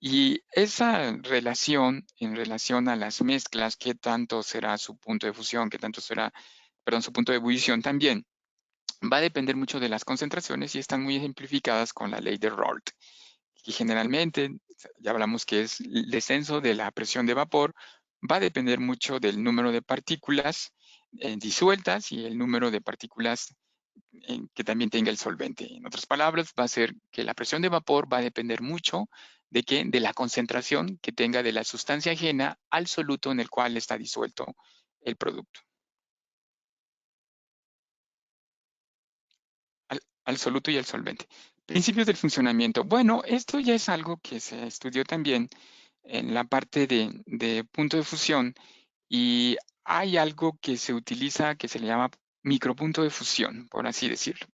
Y esa relación, en relación a las mezclas, qué tanto será su punto de fusión, qué tanto será, perdón, su punto de ebullición también, va a depender mucho de las concentraciones y están muy ejemplificadas con la ley de Raoult. Y generalmente, ya hablamos que es el descenso de la presión de vapor, va a depender mucho del número de partículas disueltas y el número de partículas que también tenga el solvente. En otras palabras, va a ser que la presión de vapor va a depender mucho de que de la concentración que tenga de la sustancia ajena al soluto en el cual está disuelto el producto. Al soluto y al solvente. Principios del funcionamiento. Bueno, esto ya es algo que se estudió también en la parte de punto de fusión y hay algo que se utiliza que se le llama micropunto de fusión, por así decirlo.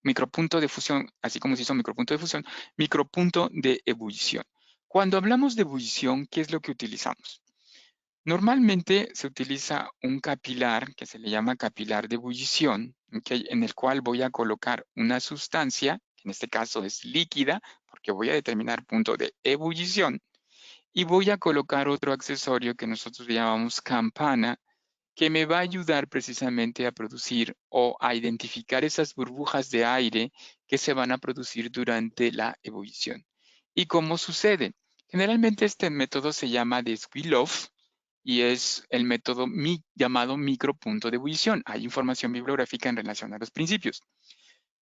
Micropunto de fusión, así como se hizo micropunto de fusión, micropunto de ebullición. Cuando hablamos de ebullición, ¿qué es lo que utilizamos? Normalmente se utiliza un capilar que se le llama capilar de ebullición, ¿okay? En el cual voy a colocar una sustancia, que en este caso es líquida, porque voy a determinar punto de ebullición, y voy a colocar otro accesorio que nosotros llamamos campana, que me va a ayudar precisamente a producir o a identificar esas burbujas de aire que se van a producir durante la ebullición. ¿Y cómo sucede? Generalmente este método se llama de Squeeze-Love y es el método llamado micropunto de ebullición. Hay información bibliográfica en relación a los principios.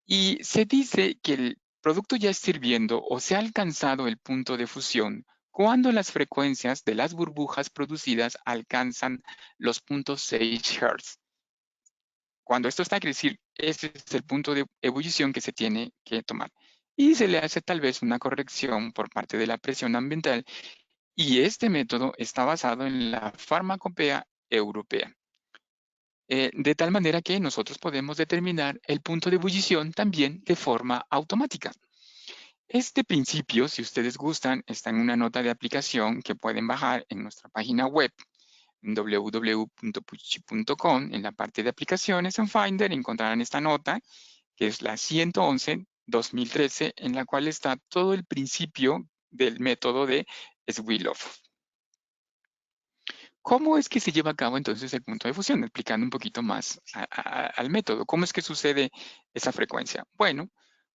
Y se dice que el producto ya está hirviendo o se ha alcanzado el punto de fusión cuando las frecuencias de las burbujas producidas alcanzan los 0.6 Hz. Cuando esto está, quiere decir, ese es el punto de ebullición que se tiene que tomar. Y se le hace tal vez una corrección por parte de la presión ambiental y este método está basado en la farmacopea europea. De tal manera que nosotros podemos determinar el punto de ebullición también de forma automática. Este principio, si ustedes gustan, está en una nota de aplicación que pueden bajar en nuestra página web www.pucci.com. En la parte de aplicaciones en Finder encontrarán esta nota, que es la 111-2013, en la cual está todo el principio del método de Swiloff. ¿Cómo es que se lleva a cabo entonces el punto de fusión? Explicando un poquito más al método. ¿Cómo es que sucede esa frecuencia? Bueno,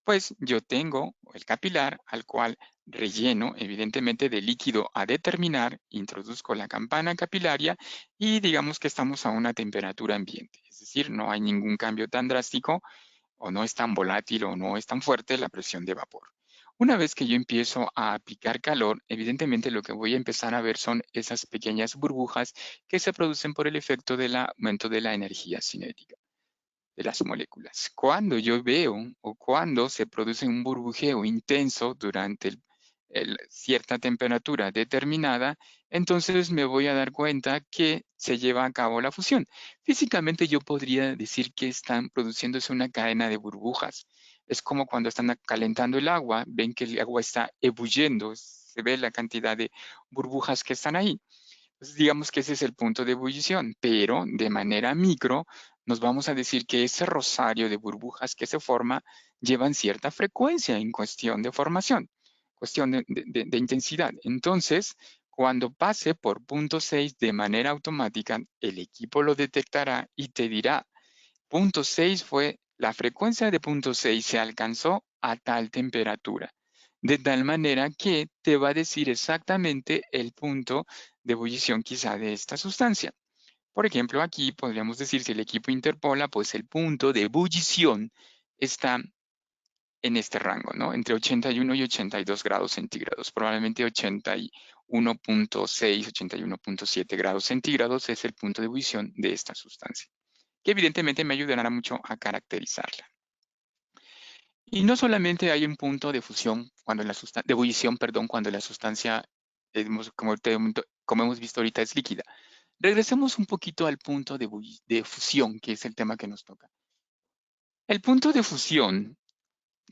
pues yo tengo el capilar al cual relleno evidentemente de líquido a determinar, introduzco la campana capilaria y digamos que estamos a una temperatura ambiente. Es decir, no hay ningún cambio tan drástico o no es tan volátil o no es tan fuerte la presión de vapor. Una vez que yo empiezo a aplicar calor, evidentemente lo que voy a empezar a ver son esas pequeñas burbujas que se producen por el efecto del aumento de la energía cinética de las moléculas. Cuando yo veo o cuando se produce un burbujeo intenso durante cierta temperatura determinada, entonces me voy a dar cuenta que se lleva a cabo la fusión. Físicamente yo podría decir que están produciéndose una cadena de burbujas. Es como cuando están calentando el agua, ven que el agua está ebulliendo, se ve la cantidad de burbujas que están ahí. Entonces, digamos que ese es el punto de ebullición, pero de manera micro nos vamos a decir que ese rosario de burbujas que se forma llevan cierta frecuencia en cuestión de formación, cuestión de intensidad. Entonces, cuando pase por punto 6 de manera automática, el equipo lo detectará y te dirá, punto 6 fue, la frecuencia de punto 6 se alcanzó a tal temperatura, de tal manera que te va a decir exactamente el punto de ebullición quizá de esta sustancia. Por ejemplo, aquí podríamos decir si el equipo interpola, pues el punto de ebullición está en este rango, ¿no? Entre 81 y 82 grados centígrados. Probablemente 81.6, 81.7 grados centígrados es el punto de ebullición de esta sustancia, que evidentemente me ayudará mucho a caracterizarla. Y no solamente hay un punto de fusión cuando de ebullición, perdón, cuando la sustancia, como hemos visto ahorita, es líquida. Regresemos un poquito al punto de fusión, que es el tema que nos toca. El punto de fusión,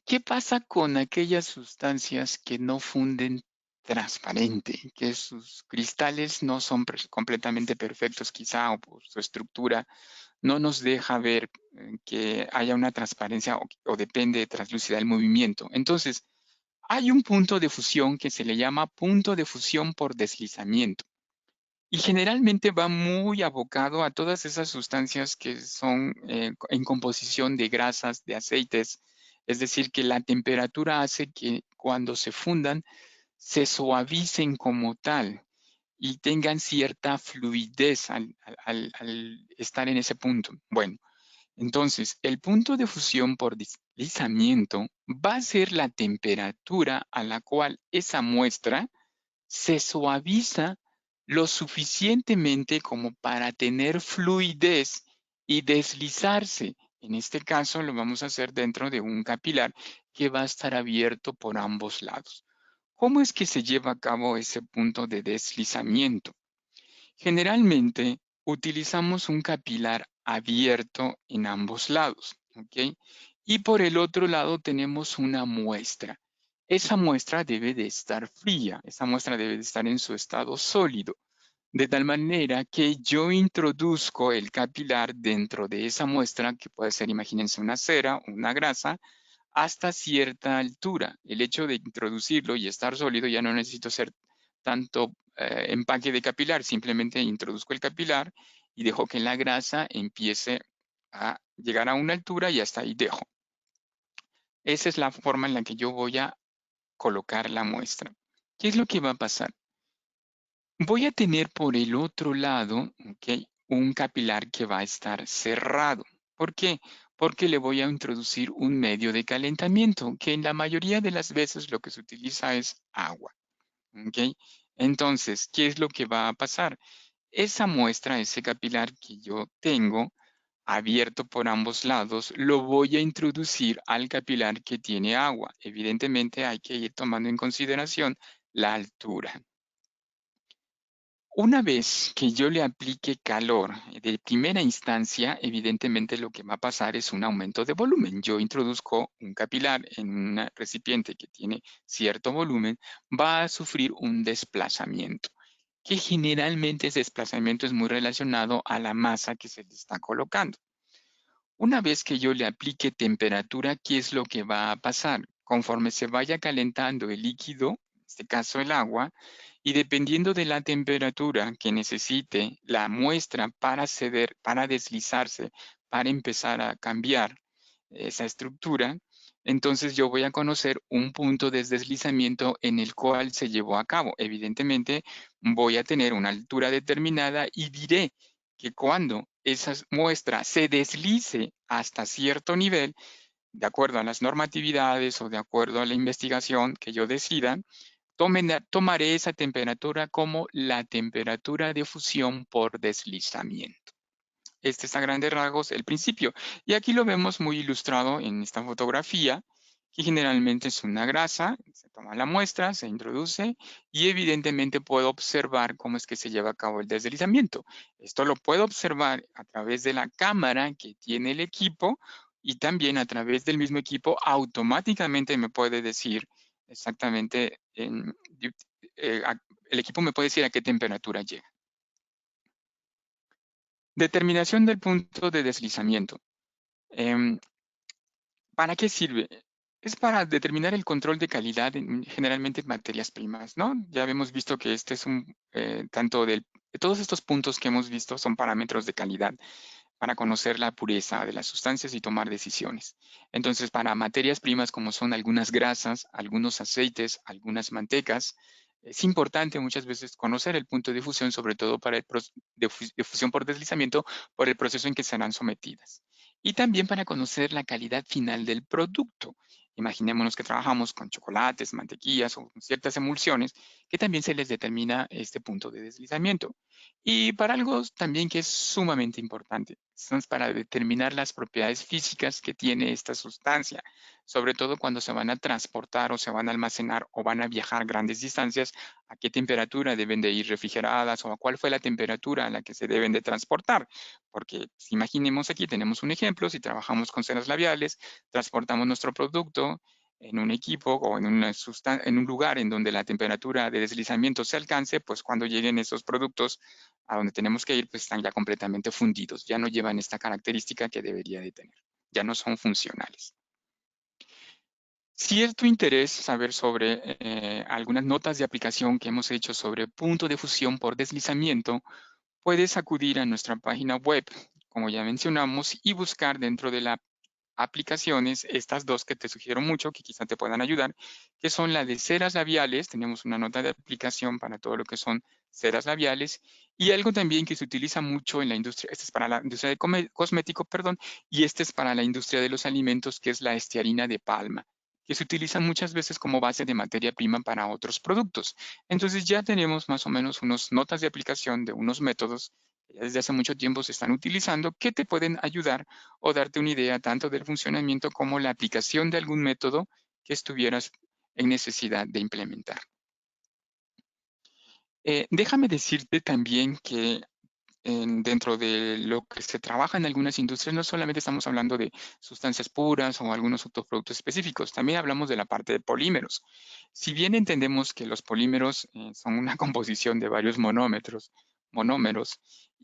¿qué pasa con aquellas sustancias que no funden transparente, que sus cristales no son completamente perfectos quizá o por su estructura no nos deja ver que haya una transparencia o depende de translúcida el movimiento? Entonces, hay un punto de fusión que se le llama punto de fusión por deslizamiento. Y generalmente va muy abocado a todas esas sustancias que son en composición de grasas, de aceites. Es decir, que la temperatura hace que cuando se fundan se suavicen como tal y tengan cierta fluidez al estar en ese punto. Bueno, entonces el punto de fusión por deslizamiento va a ser la temperatura a la cual esa muestra se suaviza lo suficientemente como para tener fluidez y deslizarse. En este caso lo vamos a hacer dentro de un capilar que va a estar abierto por ambos lados. ¿Cómo es que se lleva a cabo ese punto de deslizamiento? Generalmente utilizamos un capilar abierto en ambos lados, ¿ok? Y por el otro lado tenemos una muestra. Esa muestra debe de estar fría, esa muestra debe de estar en su estado sólido, de tal manera que yo introduzco el capilar dentro de esa muestra, que puede ser, imagínense, una cera, una grasa, hasta cierta altura. El hecho de introducirlo y estar sólido ya no necesito hacer tanto empaque de capilar, simplemente introduzco el capilar y dejo que la grasa empiece a llegar a una altura y hasta ahí dejo. Esa es la forma en la que yo voy a colocar la muestra. ¿Qué es lo que va a pasar? Voy a tener por el otro lado, ¿ok?, un capilar que va a estar cerrado. ¿Por qué? Porque le voy a introducir un medio de calentamiento, que en la mayoría de las veces lo que se utiliza es agua. ¿Ok? Entonces, ¿qué es lo que va a pasar? Esa muestra, ese capilar que yo tengo abierto por ambos lados, lo voy a introducir al capilar que tiene agua. Evidentemente hay que ir tomando en consideración la altura. Una vez que yo le aplique calor de primera instancia, evidentemente lo que va a pasar es un aumento de volumen. Yo introduzco un capilar en un recipiente que tiene cierto volumen, va a sufrir un desplazamiento, que generalmente ese desplazamiento es muy relacionado a la masa que se le está colocando. Una vez que yo le aplique temperatura, ¿qué es lo que va a pasar? Conforme se vaya calentando el líquido, en este caso el agua, y dependiendo de la temperatura que necesite la muestra para ceder, para deslizarse, para empezar a cambiar esa estructura, entonces yo voy a conocer un punto de deslizamiento en el cual se llevó a cabo. Evidentemente, voy a tener una altura determinada y diré que cuando esa muestra se deslice hasta cierto nivel, de acuerdo a las normatividades o de acuerdo a la investigación que yo decida, tomaré esa temperatura como la temperatura de fusión por deslizamiento. Este es a grandes rasgos el principio. Y aquí lo vemos muy ilustrado en esta fotografía, que generalmente es una grasa, se toma la muestra, se introduce y evidentemente puedo observar cómo es que se lleva a cabo el deslizamiento. Esto lo puedo observar a través de la cámara que tiene el equipo y también a través del mismo equipo automáticamente me puede decir exactamente, el equipo me puede decir a qué temperatura llega. Determinación del punto de deslizamiento. Em, ¿Para qué sirve? Es para determinar el control de calidad generalmente en materias primas, ¿no? Ya hemos visto que este es todos estos puntos que hemos visto son parámetros de calidad para conocer la pureza de las sustancias y tomar decisiones. Entonces, para materias primas como son algunas grasas, algunos aceites, algunas mantecas, es importante muchas veces conocer el punto de fusión, sobre todo para de fusión por deslizamiento, por el proceso en que serán sometidas. Y también para conocer la calidad final del producto. Imaginémonos que trabajamos con chocolates, mantequillas o con ciertas emulsiones que también se les determina este punto de deslizamiento. Y para algo también que es sumamente importante, son para determinar las propiedades físicas que tiene esta sustancia, sobre todo cuando se van a transportar o se van a almacenar o van a viajar grandes distancias, a qué temperatura deben de ir refrigeradas o a cuál fue la temperatura a la que se deben de transportar. Porque si imaginemos aquí, tenemos un ejemplo, si trabajamos con ceras labiales, transportamos nuestro producto en un equipo o en un lugar en donde la temperatura de deslizamiento se alcance, pues cuando lleguen esos productos a donde tenemos que ir, pues están ya completamente fundidos, ya no llevan esta característica que debería de tener, ya no son funcionales. Si es tu interés saber sobre algunas notas de aplicación que hemos hecho sobre punto de fusión por deslizamiento, puedes acudir a nuestra página web, como ya mencionamos, y buscar dentro de la aplicaciones, estas dos que te sugiero mucho, que quizá te puedan ayudar, que son la de ceras labiales, tenemos una nota de aplicación para todo lo que son ceras labiales, y algo también que se utiliza mucho en la industria, este es para la industria de cosmético, perdón, y este es para la industria de los alimentos, que es la estearina de palma, que se utiliza muchas veces como base de materia prima para otros productos. Entonces ya tenemos más o menos unas notas de aplicación de unos métodos que ya desde hace mucho tiempo se están utilizando que te pueden ayudar o darte una idea tanto del funcionamiento como la aplicación de algún método que estuvieras en necesidad de implementar. Déjame decirte también que dentro de lo que se trabaja en algunas industrias, no solamente estamos hablando de sustancias puras o algunos otros productos específicos, también hablamos de la parte de polímeros. Si bien entendemos que los polímeros son una composición de varios monómeros,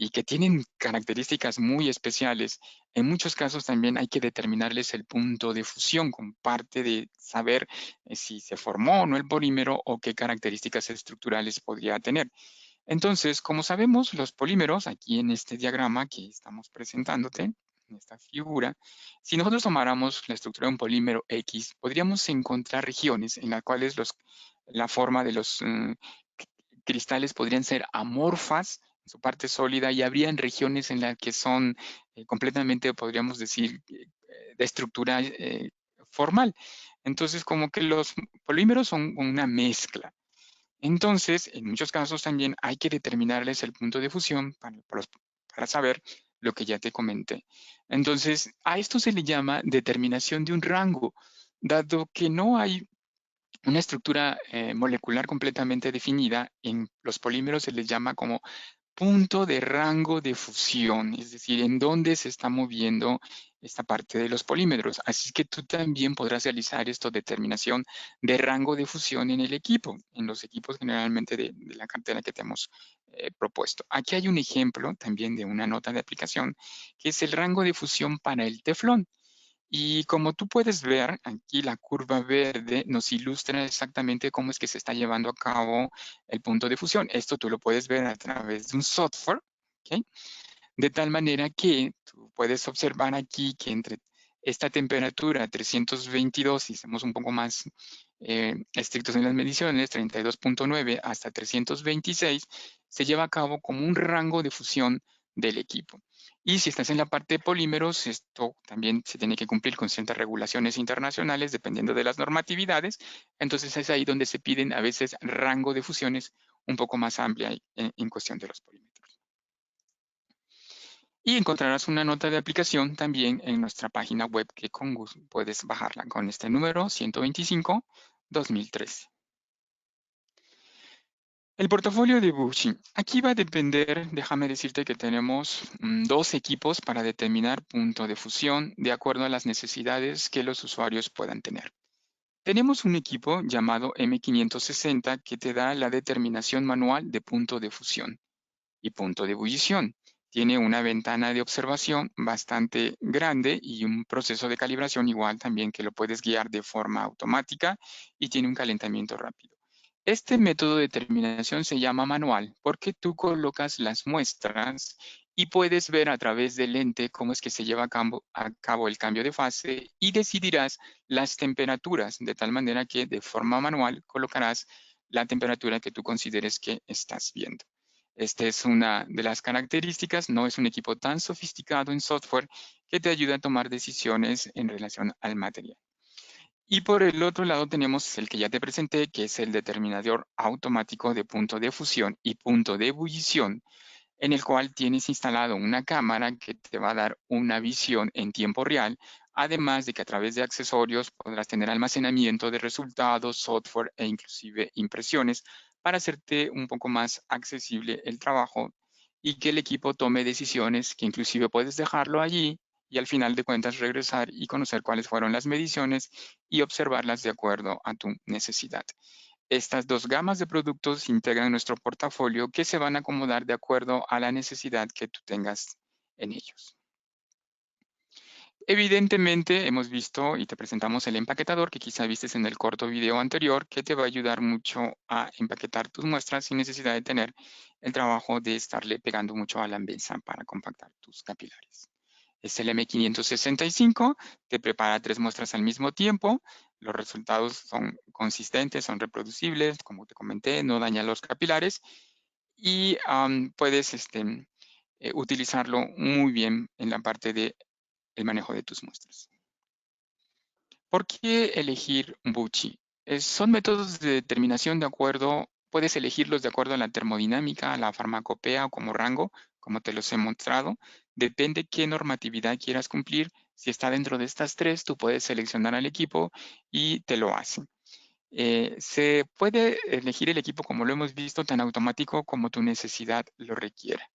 y que tienen características muy especiales, en muchos casos también hay que determinarles el punto de fusión con parte de saber si se formó o no el polímero o qué características estructurales podría tener. Entonces, como sabemos, los polímeros, aquí en este diagrama que estamos presentándote, en esta figura, si nosotros tomáramos la estructura de un polímero X, podríamos encontrar regiones en las cuales la forma de los cristales podrían ser amorfas en su parte sólida y habrían regiones en las que son completamente, podríamos decir, de estructura formal. Entonces, como que los polímeros son una mezcla. Entonces, en muchos casos también hay que determinarles el punto de fusión para saber lo que ya te comenté. Entonces, a esto se le llama determinación de un rango, dado que no hay una estructura molecular completamente definida. En los polímeros se les llama como punto de rango de fusión, es decir, en dónde se está moviendo esta parte de los polímeros. Así que tú también podrás realizar esto, determinación de rango de fusión en el equipo, en los equipos generalmente de la cartera que te hemos propuesto. Aquí hay un ejemplo también de una nota de aplicación, que es el rango de fusión para el teflón. Y como tú puedes ver, aquí la curva verde nos ilustra exactamente cómo es que se está llevando a cabo el punto de fusión. Esto tú lo puedes ver a través de un software, ¿ok? De tal manera que tú puedes observar aquí que entre esta temperatura 322, si somos un poco más estrictos en las mediciones, 32.9 hasta 326, se lleva a cabo como un rango de fusión del equipo. Y si estás en la parte de polímeros, esto también se tiene que cumplir con ciertas regulaciones internacionales dependiendo de las normatividades. Entonces es ahí donde se piden a veces rango de fusiones un poco más amplia en cuestión de los polímeros. Y encontrarás una nota de aplicación también en nuestra página web que con gusto puedes bajarla con este número 125-2013. El portafolio de Bushi. Aquí va a depender, déjame decirte que tenemos dos equipos para determinar punto de fusión de acuerdo a las necesidades que los usuarios puedan tener. Tenemos un equipo llamado M560 que te da la determinación manual de punto de fusión y punto de ebullición. Tiene una ventana de observación bastante grande y un proceso de calibración igual también que lo puedes guiar de forma automática y tiene un calentamiento rápido. Este método de determinación se llama manual porque tú colocas las muestras y puedes ver a través del lente cómo es que se lleva a cabo el cambio de fase y decidirás las temperaturas de tal manera que de forma manual colocarás la temperatura que tú consideres que estás viendo. Esta es una de las características, no es un equipo tan sofisticado en software que te ayuda a tomar decisiones en relación al material. Y por el otro lado tenemos el que ya te presenté, que es el determinador automático de punto de fusión y punto de ebullición, en el cual tienes instalado una cámara que te va a dar una visión en tiempo real, además de que a través de accesorios podrás tener almacenamiento de resultados, software e inclusive impresiones para hacerte un poco más accesible el trabajo y que el equipo tome decisiones que inclusive puedes dejarlo allí y al final de cuentas regresar y conocer cuáles fueron las mediciones y observarlas de acuerdo a tu necesidad. Estas dos gamas de productos integran nuestro portafolio que se van a acomodar de acuerdo a la necesidad que tú tengas en ellos. Evidentemente, hemos visto y te presentamos el empaquetador que quizá vistes en el corto video anterior, que te va a ayudar mucho a empaquetar tus muestras sin necesidad de tener el trabajo de estarle pegando mucho a la mesa para compactar tus capilares. Es el M565, te prepara 3 muestras al mismo tiempo. Los resultados son consistentes, son reproducibles, como te comenté, no daña los capilares y puedes utilizarlo muy bien en la parte del manejo de tus muestras. ¿Por qué elegir Bucci? Son métodos de determinación de acuerdo, puedes elegirlos de acuerdo a la termodinámica, a la farmacopea o como rango, como te los he mostrado. Depende qué normatividad quieras cumplir. Si está dentro de estas tres, tú puedes seleccionar al equipo y te lo hace. Se puede elegir el equipo, como lo hemos visto, tan automático como tu necesidad lo requiera.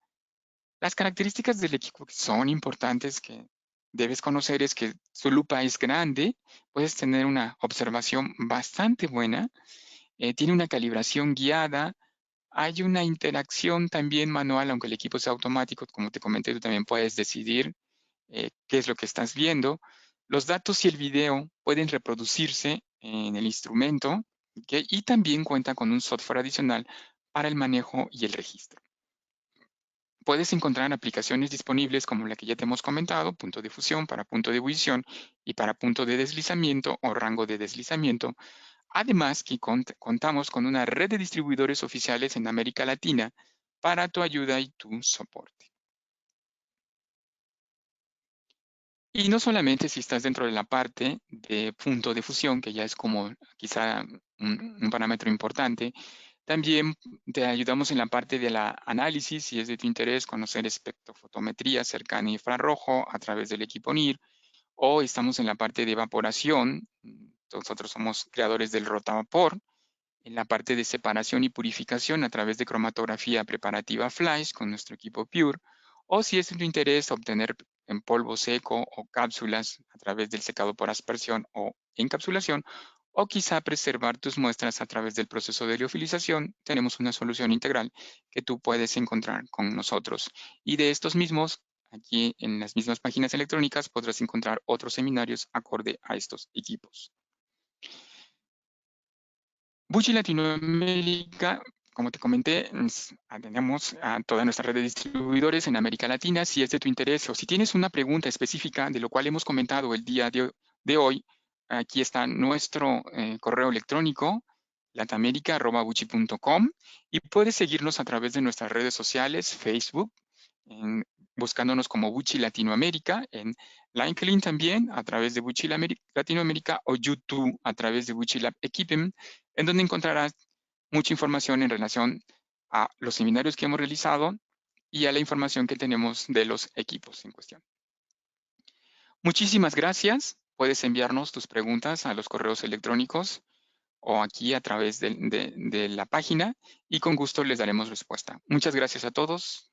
Las características del equipo que son importantes que debes conocer es que su lupa es grande, puedes tener una observación bastante buena, tiene una calibración guiada, hay una interacción también manual, aunque el equipo sea automático, como te comenté, tú también puedes decidir qué es lo que estás viendo. Los datos y el video pueden reproducirse en el instrumento, ¿ok? Y también cuenta con un software adicional para el manejo y el registro. Puedes encontrar aplicaciones disponibles como la que ya te hemos comentado, punto de fusión para punto de ebullición y para punto de deslizamiento o rango de deslizamiento, Además que contamos con una red de distribuidores oficiales en América Latina para tu ayuda y tu soporte. Y no solamente si estás dentro de la parte de punto de fusión, que ya es como quizá un parámetro importante, también te ayudamos en la parte de la análisis, si es de tu interés conocer espectrofotometría cercana e infrarrojo a través del equipo NIR, o estamos en la parte de evaporación. Nosotros somos creadores del rotavapor, en la parte de separación y purificación a través de cromatografía preparativa Flash con nuestro equipo Pure, o si es de tu interés obtener en polvo seco o cápsulas a través del secado por aspersión o encapsulación, o quizá preservar tus muestras a través del proceso de liofilización, tenemos una solución integral que tú puedes encontrar con nosotros. Y de estos mismos, aquí en las mismas páginas electrónicas podrás encontrar otros seminarios acorde a estos equipos. Buchi Latinoamérica, como te comenté, atendemos a toda nuestra red de distribuidores en América Latina. Si es de tu interés o si tienes una pregunta específica de lo cual hemos comentado el día de hoy, aquí está nuestro correo electrónico, latamerica@buchi.com, y puedes seguirnos a través de nuestras redes sociales, Facebook, buscándonos como Buchi Latinoamérica, en LinkedIn también a través de Buchi Latinoamérica, o YouTube a través de Buchi Lab Equipment, en donde encontrarás mucha información en relación a los seminarios que hemos realizado y a la información que tenemos de los equipos en cuestión. Muchísimas gracias. Puedes enviarnos tus preguntas a los correos electrónicos o aquí a través de la página, y con gusto les daremos respuesta. Muchas gracias a todos.